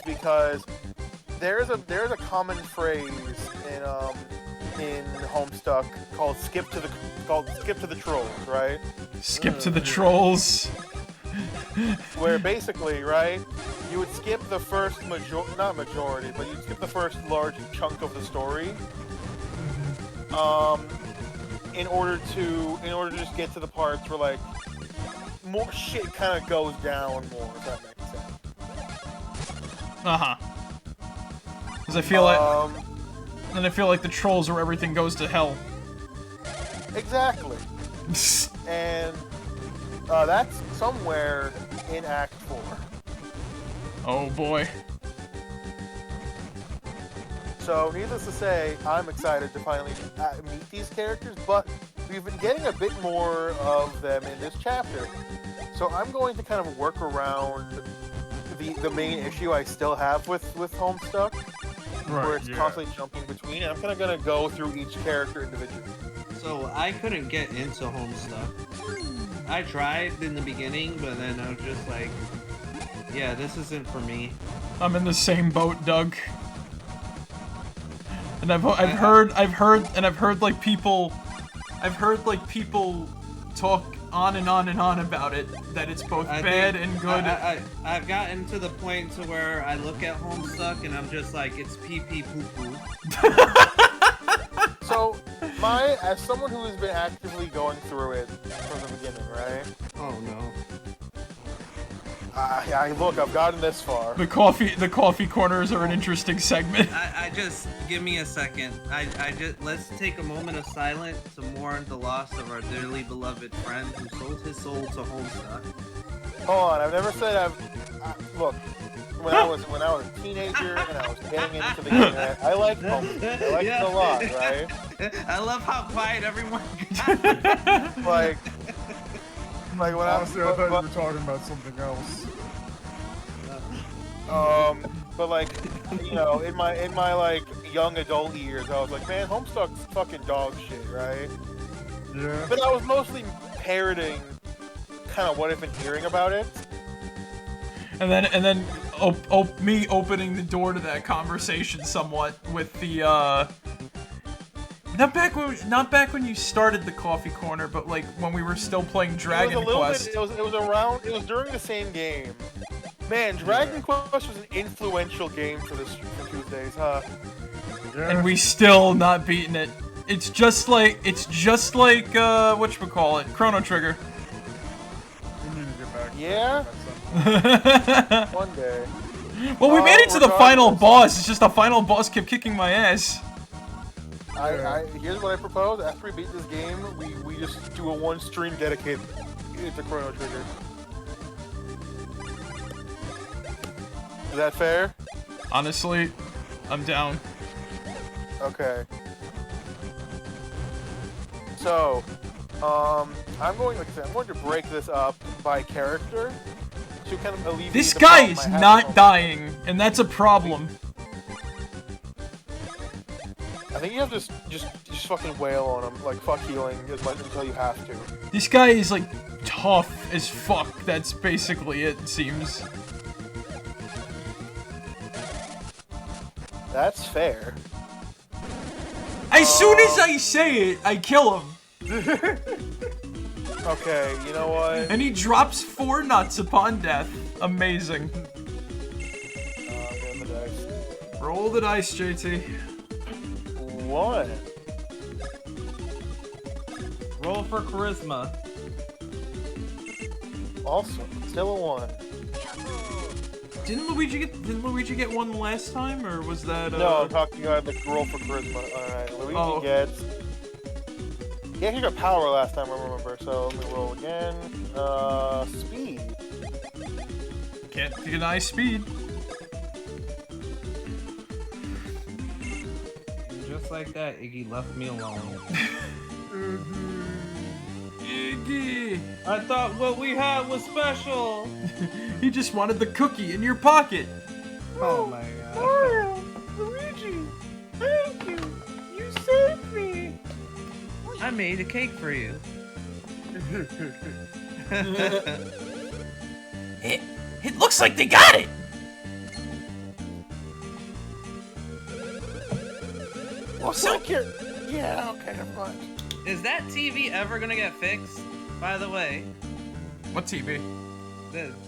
because there's a common phrase in Homestuck called skip to the trolls, right? Skip to the trolls. Where basically, right, you would skip the first not majority, but you'd skip the first large chunk of the story, in order to just get to the parts where like more shit kind of goes down more. If that makes sense. Because I feel like then I feel like the trolls are where everything goes to hell. Exactly. And that's somewhere in Act 4. Oh boy. So, needless to say, I'm excited to finally meet these characters, but we've been getting a bit more of them in this chapter. So I'm going to kind of work around the main issue I still have with Homestuck, where it's constantly jumping between, and I'm kind of going to go through each character individually. So I couldn't get into Homestuck. I tried in the beginning, but then I was just like, yeah, this isn't for me. I'm in the same boat, Doug. And I've heard like people talk on and on and on about it, that it's both bad and good. I've gotten to the point to where I look at Homestuck and I'm just like, it's pee pee poo poo. So, as someone who has been actively going through it from the beginning, right? Oh no. Look, I've gotten this far. The coffee corners are an interesting segment. I just, give me a second. Let's take a moment of silence to mourn the loss of our dearly beloved friend who sold his soul to Homestuck. Hold on, I've never said look, when I was a teenager and I was getting into the internet, I liked Homestuck. I liked it a lot, right? I love how quiet everyone like when honestly, I thought you were talking about something else. But like, you know, in my like young adult years, I was like, man, Homestuck's fucking dog shit, right? Yeah. But I was mostly parroting kind of what I've been hearing about it. And then me opening the door to that conversation somewhat with the not back when you started the coffee corner, but like when we were still playing Dragon Quest. It was during the same game. Man, Dragon Quest was an influential game for Tuesdays, huh? Yeah. And we still not beaten it. It's just like whatchamacallit, Chrono Trigger. We need to get back. Yeah. One day. Well, we made it to the final boss. It's just the final boss kept kicking my ass. Here's what I propose. After we beat this game, we just do a one stream dedicated to Chrono Trigger. Is that fair? Honestly, I'm down. Okay. So, I'm going to break this up by character to kind of alleviate. This guy is not dying, and that's a problem. I think you have to just fucking wail on him, like fuck healing as much until you have to. This guy is like tough as fuck. That's basically it seems. That's fair. As soon as I say it, I kill him. Okay, you know what? And he drops 4 nuts upon death. Amazing. Roll the dice. Roll the dice, JT. 1. Roll for charisma. Awesome. Still a 1. Didn't Luigi get 1 last time, or was that? No, I'm talking about the roll for charisma. All right, Luigi gets. Yeah, he got power last time, I remember. So let me roll again. Speed. Can't deny speed. Just like that, Iggy left me alone. Iggy. I thought what we had was special. He just wanted the cookie in your pocket. Oh my god. Mario, Luigi, thank you. You saved me. I made a cake for you. It looks like they got it. Well, so yeah, okay, never mind. Is that TV ever gonna get fixed? By the way, What TV?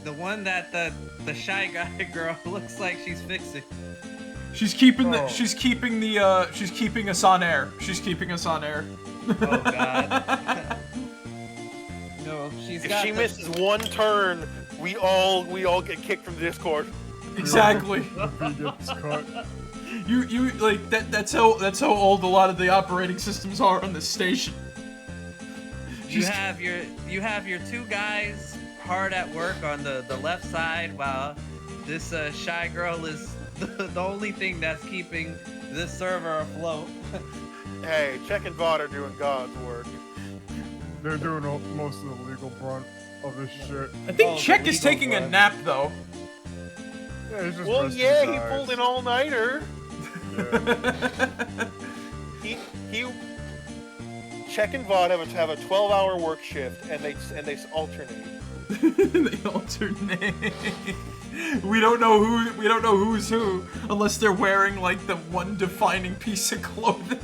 the one that the shy guy girl looks like she's fixing. She's keeping she's keeping us on air. She's keeping us on air. Oh god. No, If she misses one turn, we all get kicked from the Discord. Exactly. If he gets cut. You like that's how old a lot of the operating systems are on this station. You have your two guys hard at work on the left side, while this shy girl is the only thing that's keeping this server afloat. Hey, Check and VOD are doing God's work. They're doing most of the legal brunt of this shit. I think Oh, Check the is legal taking a one. nap though. Yeah, he's just Well, resting yeah, his he eyes. pulled an all-nighter. Yeah. He Check and VOD have a 12-hour work shift, and they alternate. They alternate. We don't know who's who unless they're wearing like the one defining piece of clothing.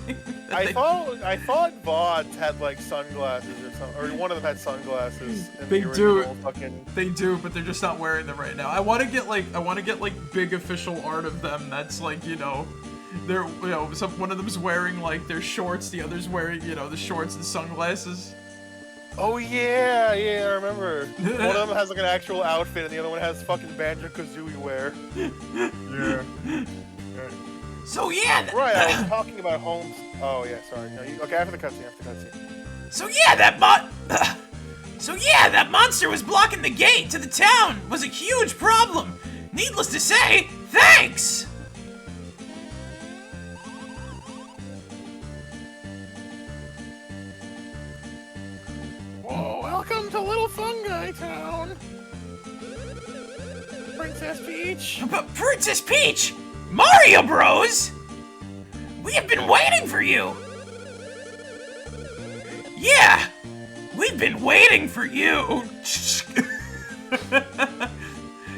I thought VODs had like sunglasses or something, or one of them had sunglasses. In They the do. original Fucking... They do, but they're just not wearing them right now. I want to get like big official art of them. That's like they're one of them's wearing like their shorts, the other's wearing the shorts and sunglasses. Oh yeah, I remember. One of them has like an actual outfit, and the other one has fucking Banjo-Kazooie wear. Yeah. So yeah. Right, I was talking about Holmes. Oh yeah, sorry. No, okay, after the cutscene. So yeah, that monster was blocking the gate to the town. Was a huge problem. Needless to say, thanks. Whoa, welcome to Little Fungi Town. Princess Peach. But Princess Peach, Mario Bros. We have been waiting for you. Yeah, we've been waiting for you.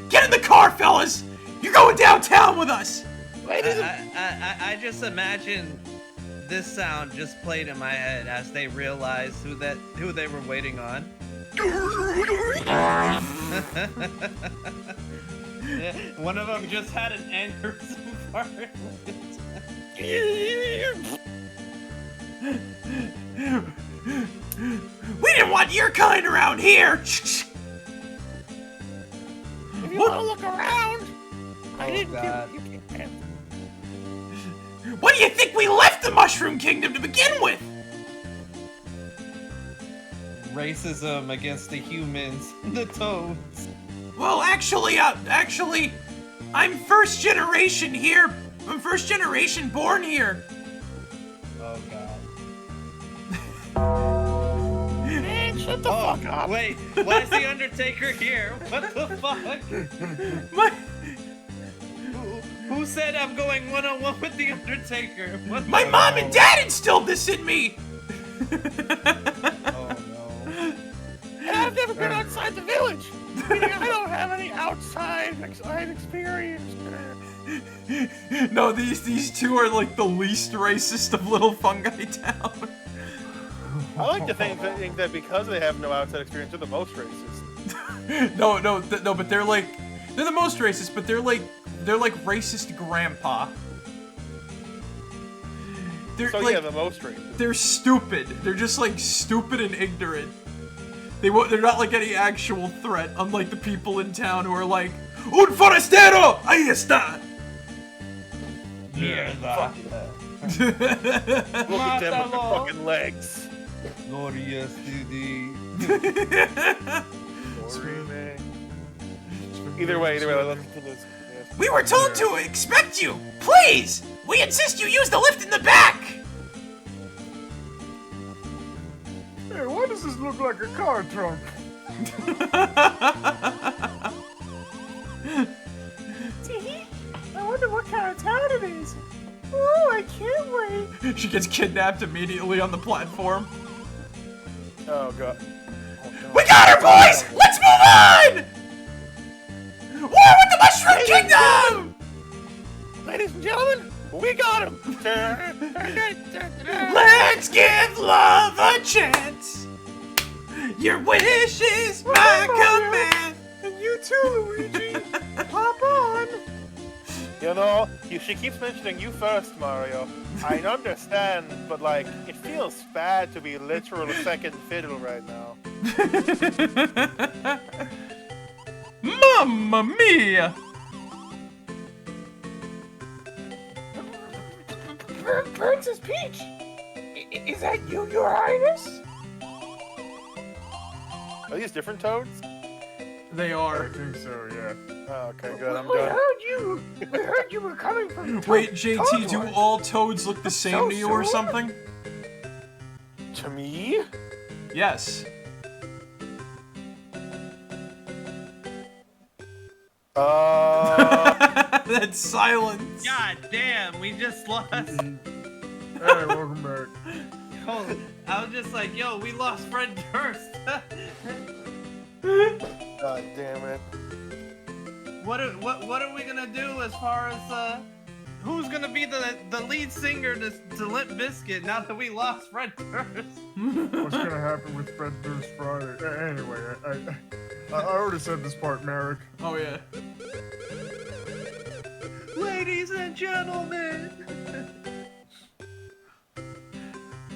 Get in the car, fellas. You're going downtown with us. I just imagine this sound just played in my head as they realized who they were waiting on. One of them just had an aneurysm. We didn't want your kind around here. If you want to look around, I didn't God. give you can't. What do you think we left the Mushroom Kingdom to begin with? Racism against the humans, the toads. Well, actually, I'm first generation here. I'm first generation born here. Oh God. Man, shut the fuck up. Wait, why is the Undertaker here? What the fuck? Who said I'm going one-on-one with the Undertaker? What My the- mom and dad instilled this in me. Oh no. And I've never been outside the village. Meaning I don't have any outside experience. No, these two are like the least racist of Little Fungi Town. I like to think that because they have no outside experience, they're the most racist. No, but they're the most racist, but they're like racist grandpa. They're So like yeah, the most racist. they're stupid. They're just like stupid and ignorant. They're not like any actual threat, unlike the people in town who are like, Un forastero, ahí está. Mierda. Look at them with their fucking legs. Glorious dude. Sorry, man. Either way, let's do this. Yeah. We were told to expect you. Please, we insist you use the lift in the back. Hey, why does this look like a car trunk? I wonder what kind of town it is. Oh, I can't wait. She gets kidnapped immediately on the platform. Oh god. We got her, boys! Let's move on! War with the Mushroom Kingdom! Ladies and gentlemen, we got him. Let's give love a chance. Your wish is my command. And you too, Luigi. Hop on. You know, she keeps mentioning you first, Mario. I understand, but like, it feels bad to be literal second fiddle right now. Mamma mia! Princess Peach! Is that you, Your Highness? Are these different toads? They I are. think so, yeah. Oh, okay, good. I'm We done. heard you were coming from Wait, JT, do Toadwood. all toads look the same So to you or soon? something? To me? Yes. That silence. God damn, we just lost. Hey, welcome back. Yo, I was just like, yo, we lost Fred Durst. God damn it. What are we gonna do as far as who's gonna be the lead singer to Limp Bizkit now that we lost Fred Durst? What's gonna happen with Fred Durst Friday? Anyway, I already said this part, Marek. Oh yeah. Ladies and gentlemen,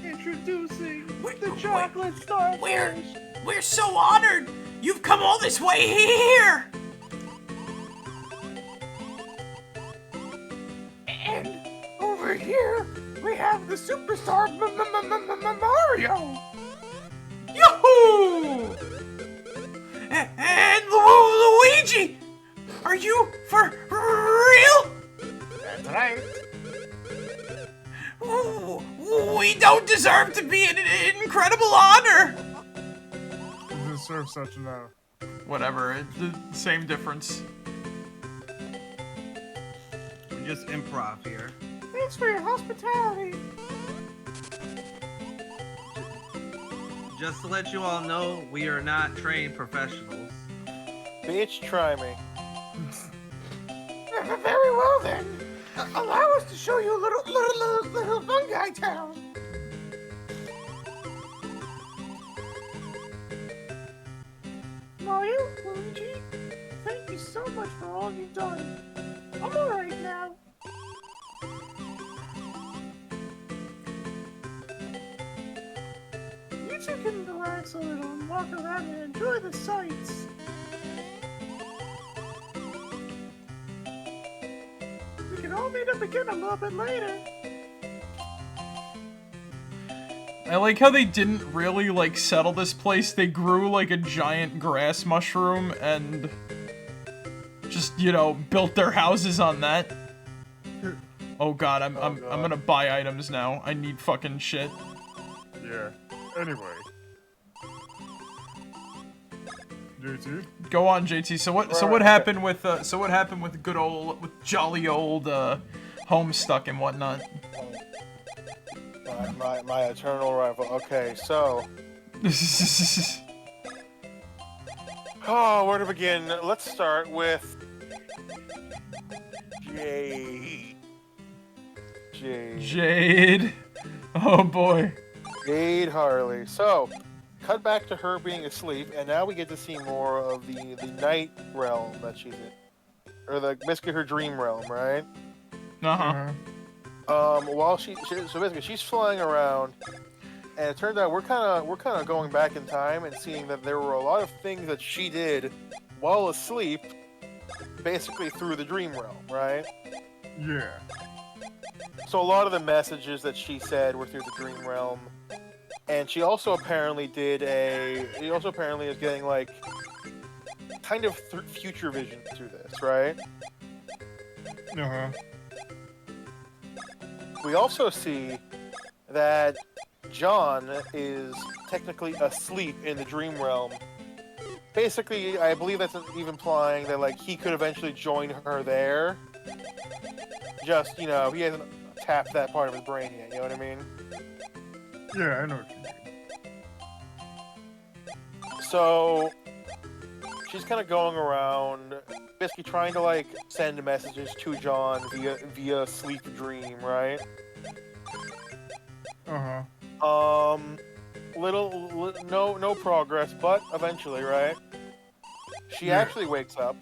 introducing the chocolate starfish. We're so honored. You've come all this way here. And over here, we have the superstar Mario. Yoo-hoo! And Luigi, are you for real? That's right. Ooh, we don't deserve to be an incredible honor. You deserve such an honor. Whatever, it's the same difference. We just improv here. Thanks for your hospitality. Just to let you all know, we are not trained professionals. Bitch, try me. Very well then. Allow us to show you a little fungi town. Mario, Luigi, thank you so much for all you've done. I'm alright now. You two can relax a little and walk around and enjoy the sights. We can all meet up again a little bit later. I like how they didn't really, like, settle this place. They grew, like, a giant grass mushroom and just, you know, built their houses on that. Oh god, I'm gonna buy items now. I need fucking shit. Yeah. Anyway. JT? Go on, JT. So what happened with good old, with jolly old, Homestuck and whatnot? My eternal rival. Okay, so. Oh, where to begin? Let's start with Jade. Oh boy. Jade Harley. So, cut back to her being asleep, and now we get to see more of the night realm that she's in, or basically her dream realm, right? Uh-huh. While so basically she's flying around, and it turns out we're kind of going back in time and seeing that there were a lot of things that she did while asleep, basically through the dream realm, right? Yeah. So a lot of the messages that she said were through the dream realm, and she also apparently is getting like kind of future vision through this, right? Uh-huh. We also see that John is technically asleep in the dream realm. Basically, I believe that's even implying that like he could eventually join her there. Just, you know, he hasn't tapped that part of his brain yet, you know what I mean? Yeah, I know what you mean. So she's kind of going around, basically trying to like send messages to John via sleep dream, right? Uh-huh. No progress, but eventually, right? She actually wakes up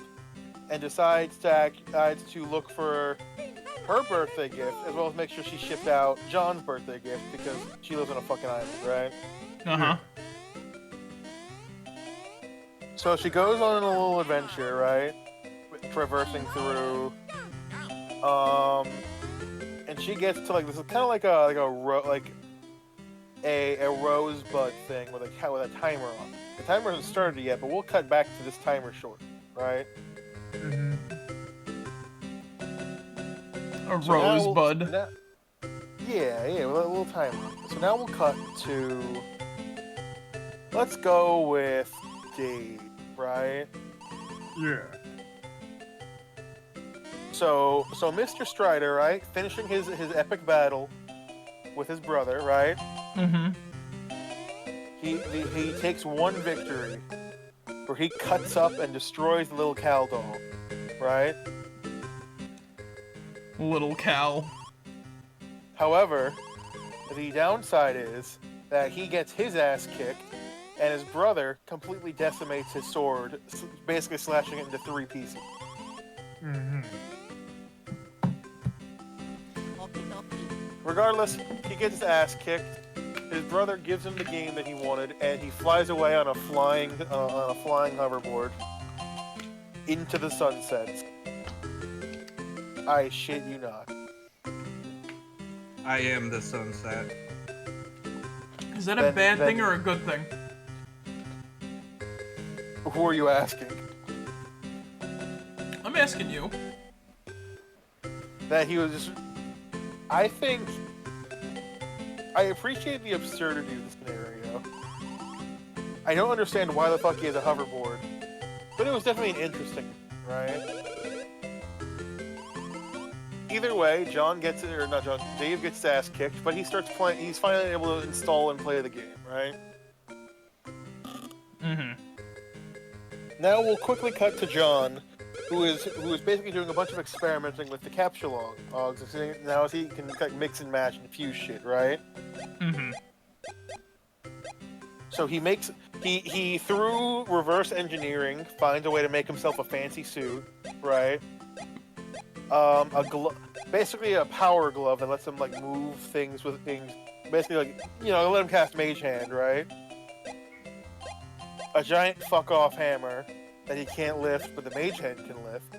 and decides to look for her birthday gift, as well as make sure she shipped out John's birthday gift, because she lives on a fucking island, right? Uh-huh. So she goes on a little adventure, right? Traversing through, and and she gets to like this is kind of like a rosebud thing with a timer on. The timer hasn't started yet, but we'll cut back to this timer short, right? Mm-hmm. A So now rosebud. yeah, with a little timer. So now we'll cut to. Let's go with Dave, right? Yeah. So Mr. Strider, right, finishing his epic battle with his brother, right? Mm-hmm. He takes one victory, where he cuts up and destroys the little Cal doll, right? Little Cal. However, the downside is that he gets his ass kicked, and his brother completely decimates his sword, basically slashing it into 3 pieces. Mm-hmm. Regardless, he gets his ass kicked. His brother gives him the game that he wanted, and he flies away on a flying hoverboard into the sunset. I shit you not. I am the sunset. Is that a bad thing or a good thing? Who are you asking? I'm asking you. That he was just... I think... I appreciate the absurdity of the scenario. I don't understand why the fuck he has a hoverboard. But it was definitely interesting, right? Either way, John gets it, or not John, Dave gets his ass kicked, but he starts playing, he's finally able to install and play the game, right? Mm-hmm. Now we'll quickly cut to John, who is basically doing a bunch of experimenting with the capture logs, and seeing now as he can like, mix and match and fuse shit, right? Mm-hmm. So he through reverse engineering finds a way to make himself a fancy suit, right? Basically a power glove that lets him like move things with things. Basically, like let him cast Mage Hand, right? A giant fuck off hammer that he can't lift, but the Mage Hand can lift.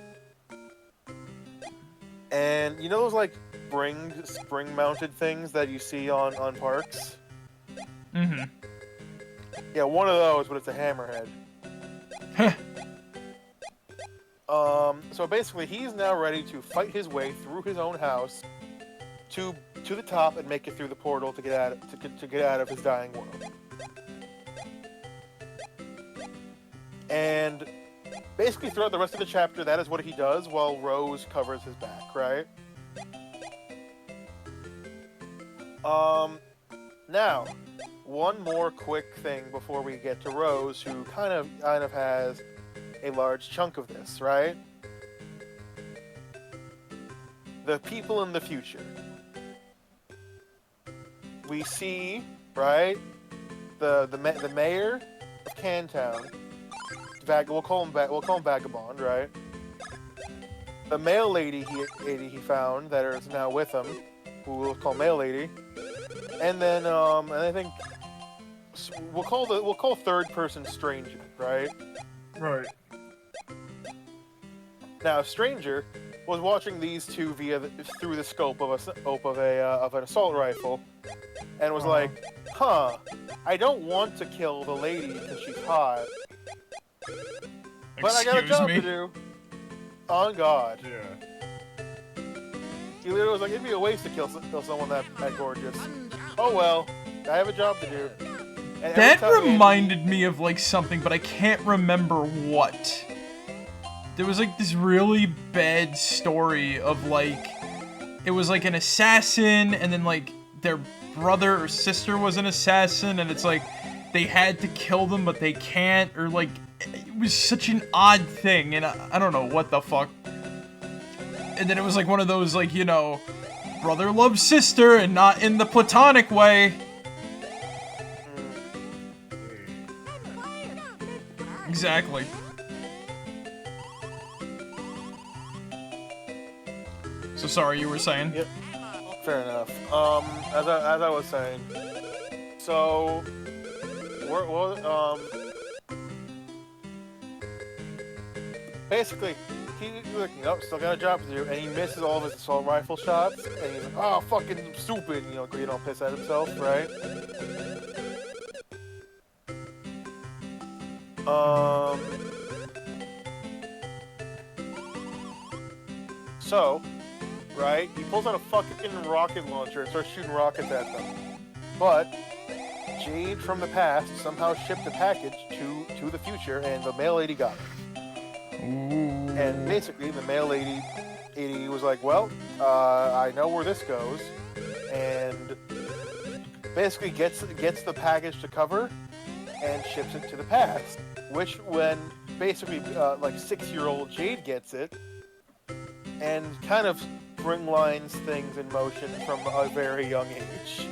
And you know those like spring mounted things that you see on parks? Mm-hmm. Yeah, one of those, but it's a hammerhead. So basically, he's now ready to fight his way through his own house to the top and make it through the portal to get out of his dying world. And basically, throughout the rest of the chapter, that is what he does while Rose covers his back, right? Now, one more quick thing before we get to Rose, who kind of has a large chunk of this, right? The people in the future. We see, right, the mayor of Cantown. We'll call him Vagabond, right? The mail lady he found that is now with him, who we'll call Mail Lady, and then and I think we'll call third person Stranger, right? Right. Now, Stranger was watching these two through the scope of an assault rifle, and was like, "Huh, I don't want to kill the lady because she's hot, but I got a job to do." On God. Yeah. He literally was like, "It'd be a waste to kill someone that gorgeous." Oh well, I have a job to do. And that reminded me of like something, but I can't remember what. There was like this really bad story of like, it was like an assassin, and then like their brother or sister was an assassin, and it's like they had to kill them, but they can't, or like it was such an odd thing, and I don't know what the fuck. And then it was like one of those like, brother loves sister, and not in the platonic way. Exactly. So sorry, you were saying? Yep. Fair enough. As I was saying, so basically, like, nope, still got a job to do, and he misses all of his assault rifle shots, and he's like, oh, fucking stupid, getting all pissed at himself, right? So, right, he pulls out a fucking rocket launcher and starts shooting rockets at them. But Jade from the past somehow shipped a package to the future, and the mail lady got it. Ooh. And basically, the mail lady was like, well, I know where this goes, and basically gets the package to cover and ships it to the past. Which, when basically like 6-year-old Jade gets it, and kind of springlines things in motion from a very young age.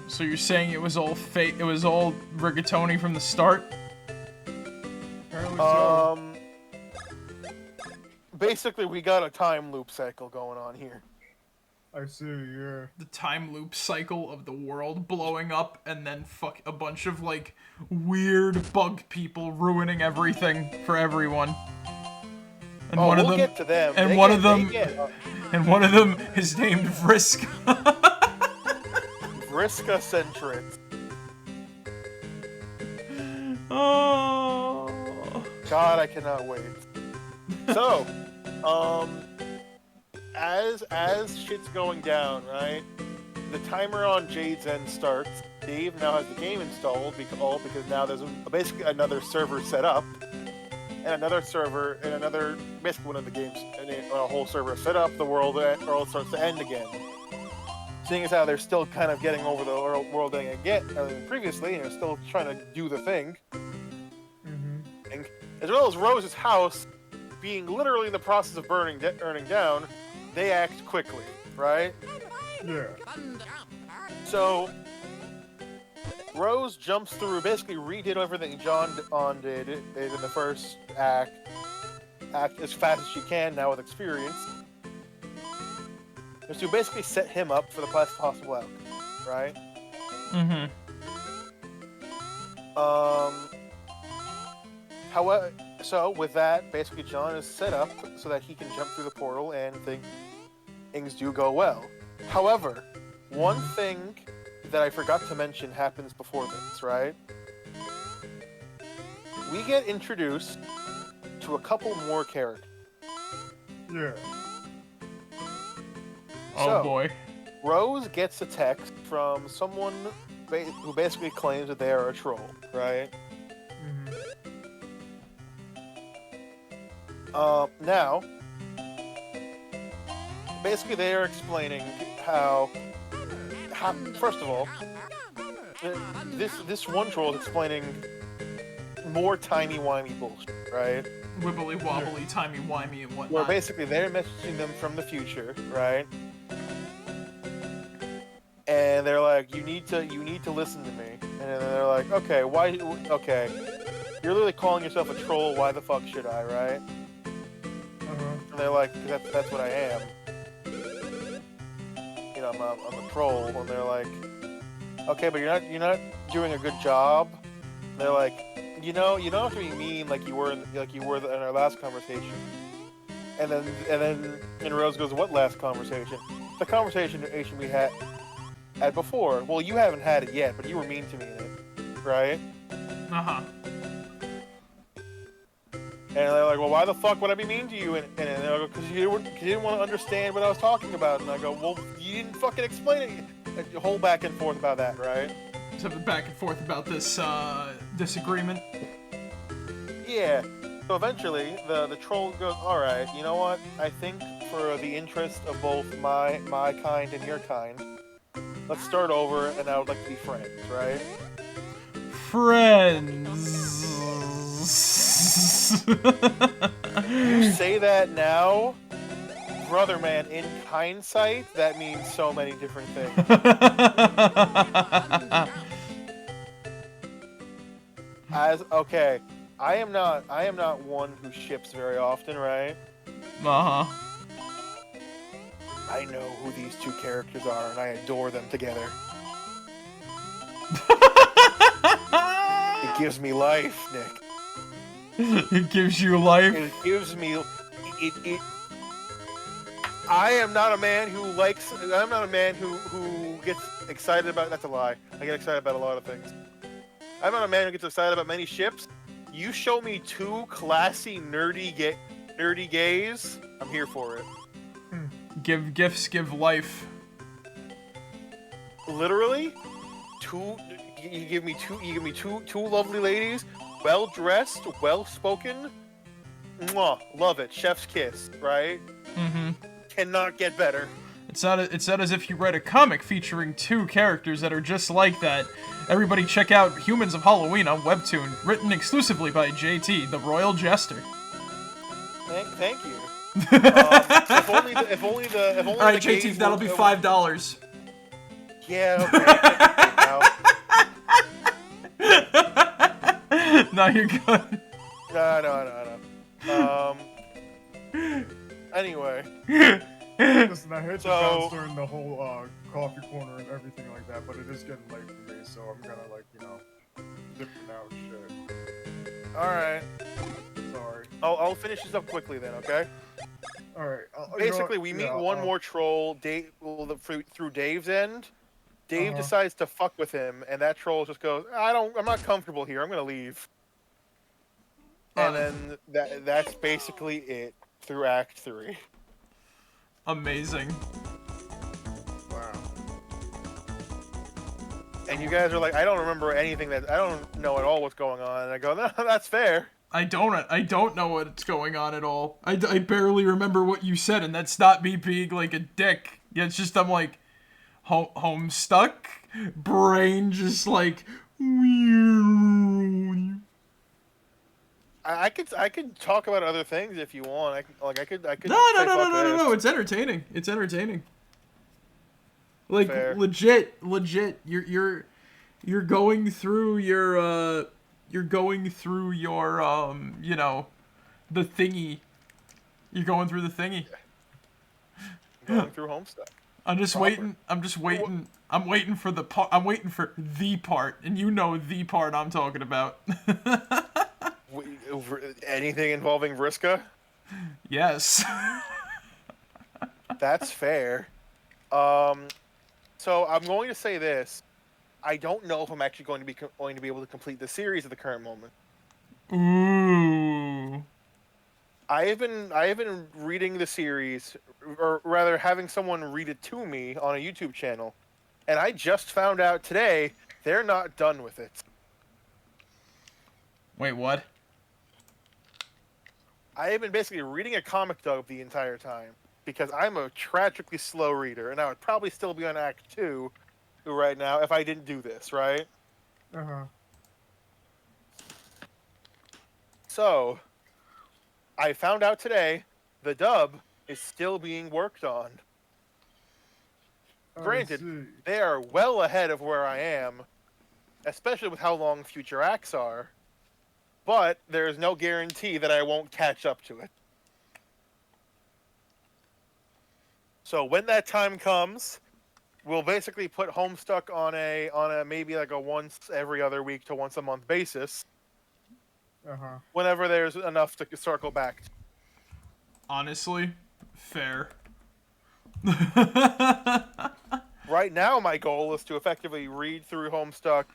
So you're saying it was all fake? It was all rigatoni from the start? Apparently so. Basically, we got a time loop cycle going on here. I see, yeah. The time loop cycle of the world blowing up and then a bunch of like weird bug people ruining everything for everyone. And we'll get to them. And one of them is named Vriska. Vriska Centrix. Oh. God, I cannot wait. So, as shit's going down, right? The timer on Jade's end starts. Dave now has the game installed because now there's basically another server set up, and another server and another basically one of the games and a whole server set up. The world starts to end again. Seeing as how they're still kind of getting over the world ending again previously, and they're still trying to do the thing. And as well as Rose's house being literally in the process of burning down, they act quickly, right? Yeah. So Rose jumps through, basically redid everything John did in the first act as fast as she can now with experience. Just to basically set him up for the best possible outcome, right? However, so with that, basically John is set up so that he can jump through the portal and things do go well. However, one thing that I forgot to mention happens before this, right? We get introduced to a couple more characters. Yeah. Oh boy. Rose gets a text from someone who basically claims that they are a troll, right? Now, basically they are explaining how first of all, this one troll is explaining more timey-wimey bullshit, right? Wibbly wobbly, timey wimey, and whatnot. Where basically they're messaging them from the future, right? And they're like, you need to listen to me. And then they're like, okay, why? Okay, you're literally calling yourself a troll. Why the fuck should I, right? And they're like, that's what I am. I'm a troll. And they're like, okay, but you're not doing a good job. And they're like, you don't have to be mean like you were in our last conversation. And then Rose goes, what last conversation? The conversation we had before. Well, you haven't had it yet, but you were mean to me in it, right? And they're like, well, why the fuck would I be mean to you? And they're like, because you didn't want to understand what I was talking about. And I go, well, you didn't fucking explain it. A whole back and forth about that, right? Let's have a back and forth about this disagreement. Yeah. So eventually, the troll goes, all right, you know what? I think for the interest of both my kind and your kind, let's start over, and I would like to be friends, right? Friends. You say that now, brother man, in hindsight, that means so many different things. Okay, I am not one who ships very often, right? I know who these two characters are, and I adore them together. It gives me life, Nick. It gives you life. It gives me. I am not a man who likes. I'm not a man who gets excited about. That's a lie. I get excited about a lot of things. I'm not a man who gets excited about many ships. You show me two classy, nerdy gays. I'm here for it. Give gifts, give life. Literally, you give me two lovely ladies, well dressed, well spoken. Mwah, love it. Chef's kiss, right? Mm-hmm. Cannot get better. It's not as if you read a comic featuring two characters that are just like that. Everybody check out Humans of Halloween on Webtoon, written exclusively by JT, the Royal Jester. Thank you. If only All right, the JT, gays that'll were- be $5. Yeah. Okay. No, you're good. No. Anyway. Listen, I hate to So- bounce during the whole coffee corner and everything like that, but it is getting late for me, so I'm gonna dipping out shit. All right. Sorry. I'll finish this up quickly then. Okay. All right. Basically, we meet one more troll. Through Dave's end. Dave decides to fuck with him, and that troll just goes, I'm not comfortable here. I'm gonna leave. And then that's basically it through Act 3. Amazing. Wow. And you guys are like, I don't remember anything I don't know at all what's going on. And I go, no, that's fair. I don't know what's going on at all. I barely remember what you said, and that's not me being like a dick. Yeah, it's just I'm like, home stuck, brain just like. I could talk about other things if you want. I could. No. say fuck this. It's entertaining. It's entertaining. Like Fair. legit. You're going through your the thingy. You're going through the thingy. Going through Homestuck. I'm just waiting. I'm waiting for the part. I'm waiting for the part, and you know the part I'm talking about. Anything involving Vriska? Yes. That's fair. So I'm going to say this. I don't know if I'm actually going to be able to complete the series at the current moment. Ooh. I have been reading the series, or rather having someone read it to me on a YouTube channel, and I just found out today they're not done with it. Wait, what? I have been basically reading a comic dub the entire time because I'm a tragically slow reader, and I would probably still be on Act 2 right now if I didn't do this, right? So, I found out today the dub is still being worked on. Granted, they are well ahead of where I am, especially with how long future acts are, but there is no guarantee that I won't catch up to it. So when that time comes, we'll basically put Homestuck on a maybe like a once every other week to once a month basis. Whenever there's enough to circle back. Honestly, fair. Right now, my goal is to effectively read through Homestuck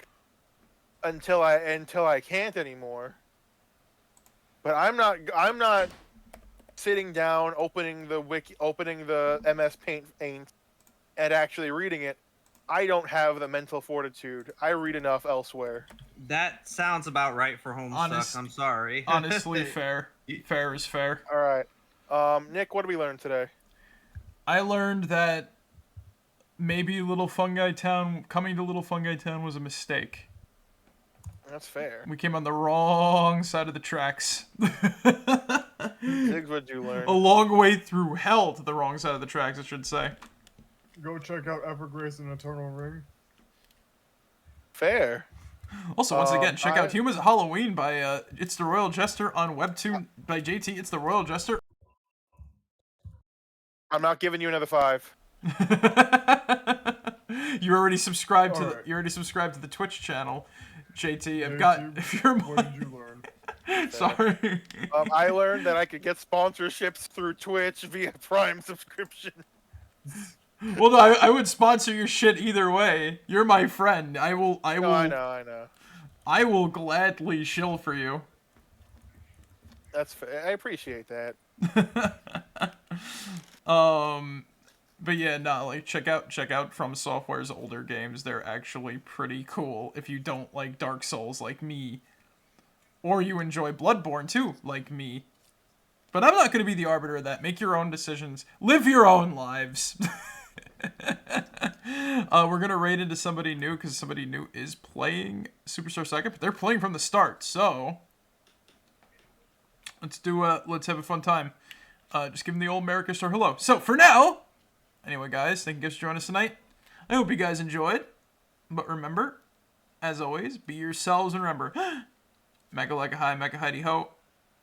until I can't anymore. But I'm not sitting down, opening the MS Paint, and actually reading it. I don't have the mental fortitude. I read enough elsewhere. That sounds about right for Homestuck. I'm sorry. Honestly, fair. Fair is fair. All right, Nick, what did we learn today? I learned that maybe Little Fungi Town coming to Little Fungi Town was a mistake. That's fair. We came on the wrong side of the tracks. Ziggs, what did you learn? A long way through hell to the wrong side of the tracks, I should say. Go check out Evergrace and Eternal Ring. Fair. Also, once again, check out Humans of Halloween by It's the Royal Jester on Webtoon by JT. It's the Royal Jester. I'm not giving you another 5. You're already subscribed to Alright. the Twitch channel, JT. What did you learn? Sorry. I learned that I could get sponsorships through Twitch via Prime subscription. Well, no, I would sponsor your shit either way. You're my friend. I will. No, I know. I will gladly shill for you. That's fair. I appreciate that. But yeah, no, like check out From Software's older games. They're actually pretty cool if you don't like Dark Souls like me. Or you enjoy Bloodborne too, like me. But I'm not going to be the arbiter of that. Make your own decisions. Live your own lives. We're going to raid into somebody new because somebody new is playing Superstar Saga, but they're playing from the start, so let's have a fun time. Just give them the old Marek1shtar hello. So for now, anyway, guys, thank you guys for joining us tonight. I hope you guys enjoyed. But remember, as always, be yourselves and remember, mega like a high, mega hidey ho,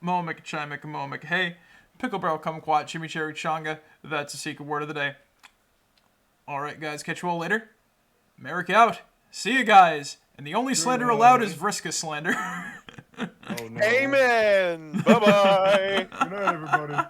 mo make a chai, make a mo, make a hey, pickle barrel kumquat, chimichurri changa. That's the secret word of the day. All right, guys, catch you all later. Marek out. See you guys. And the only slander allowed is Vriska slander. Oh no. Amen. Bye bye. Good night, everybody.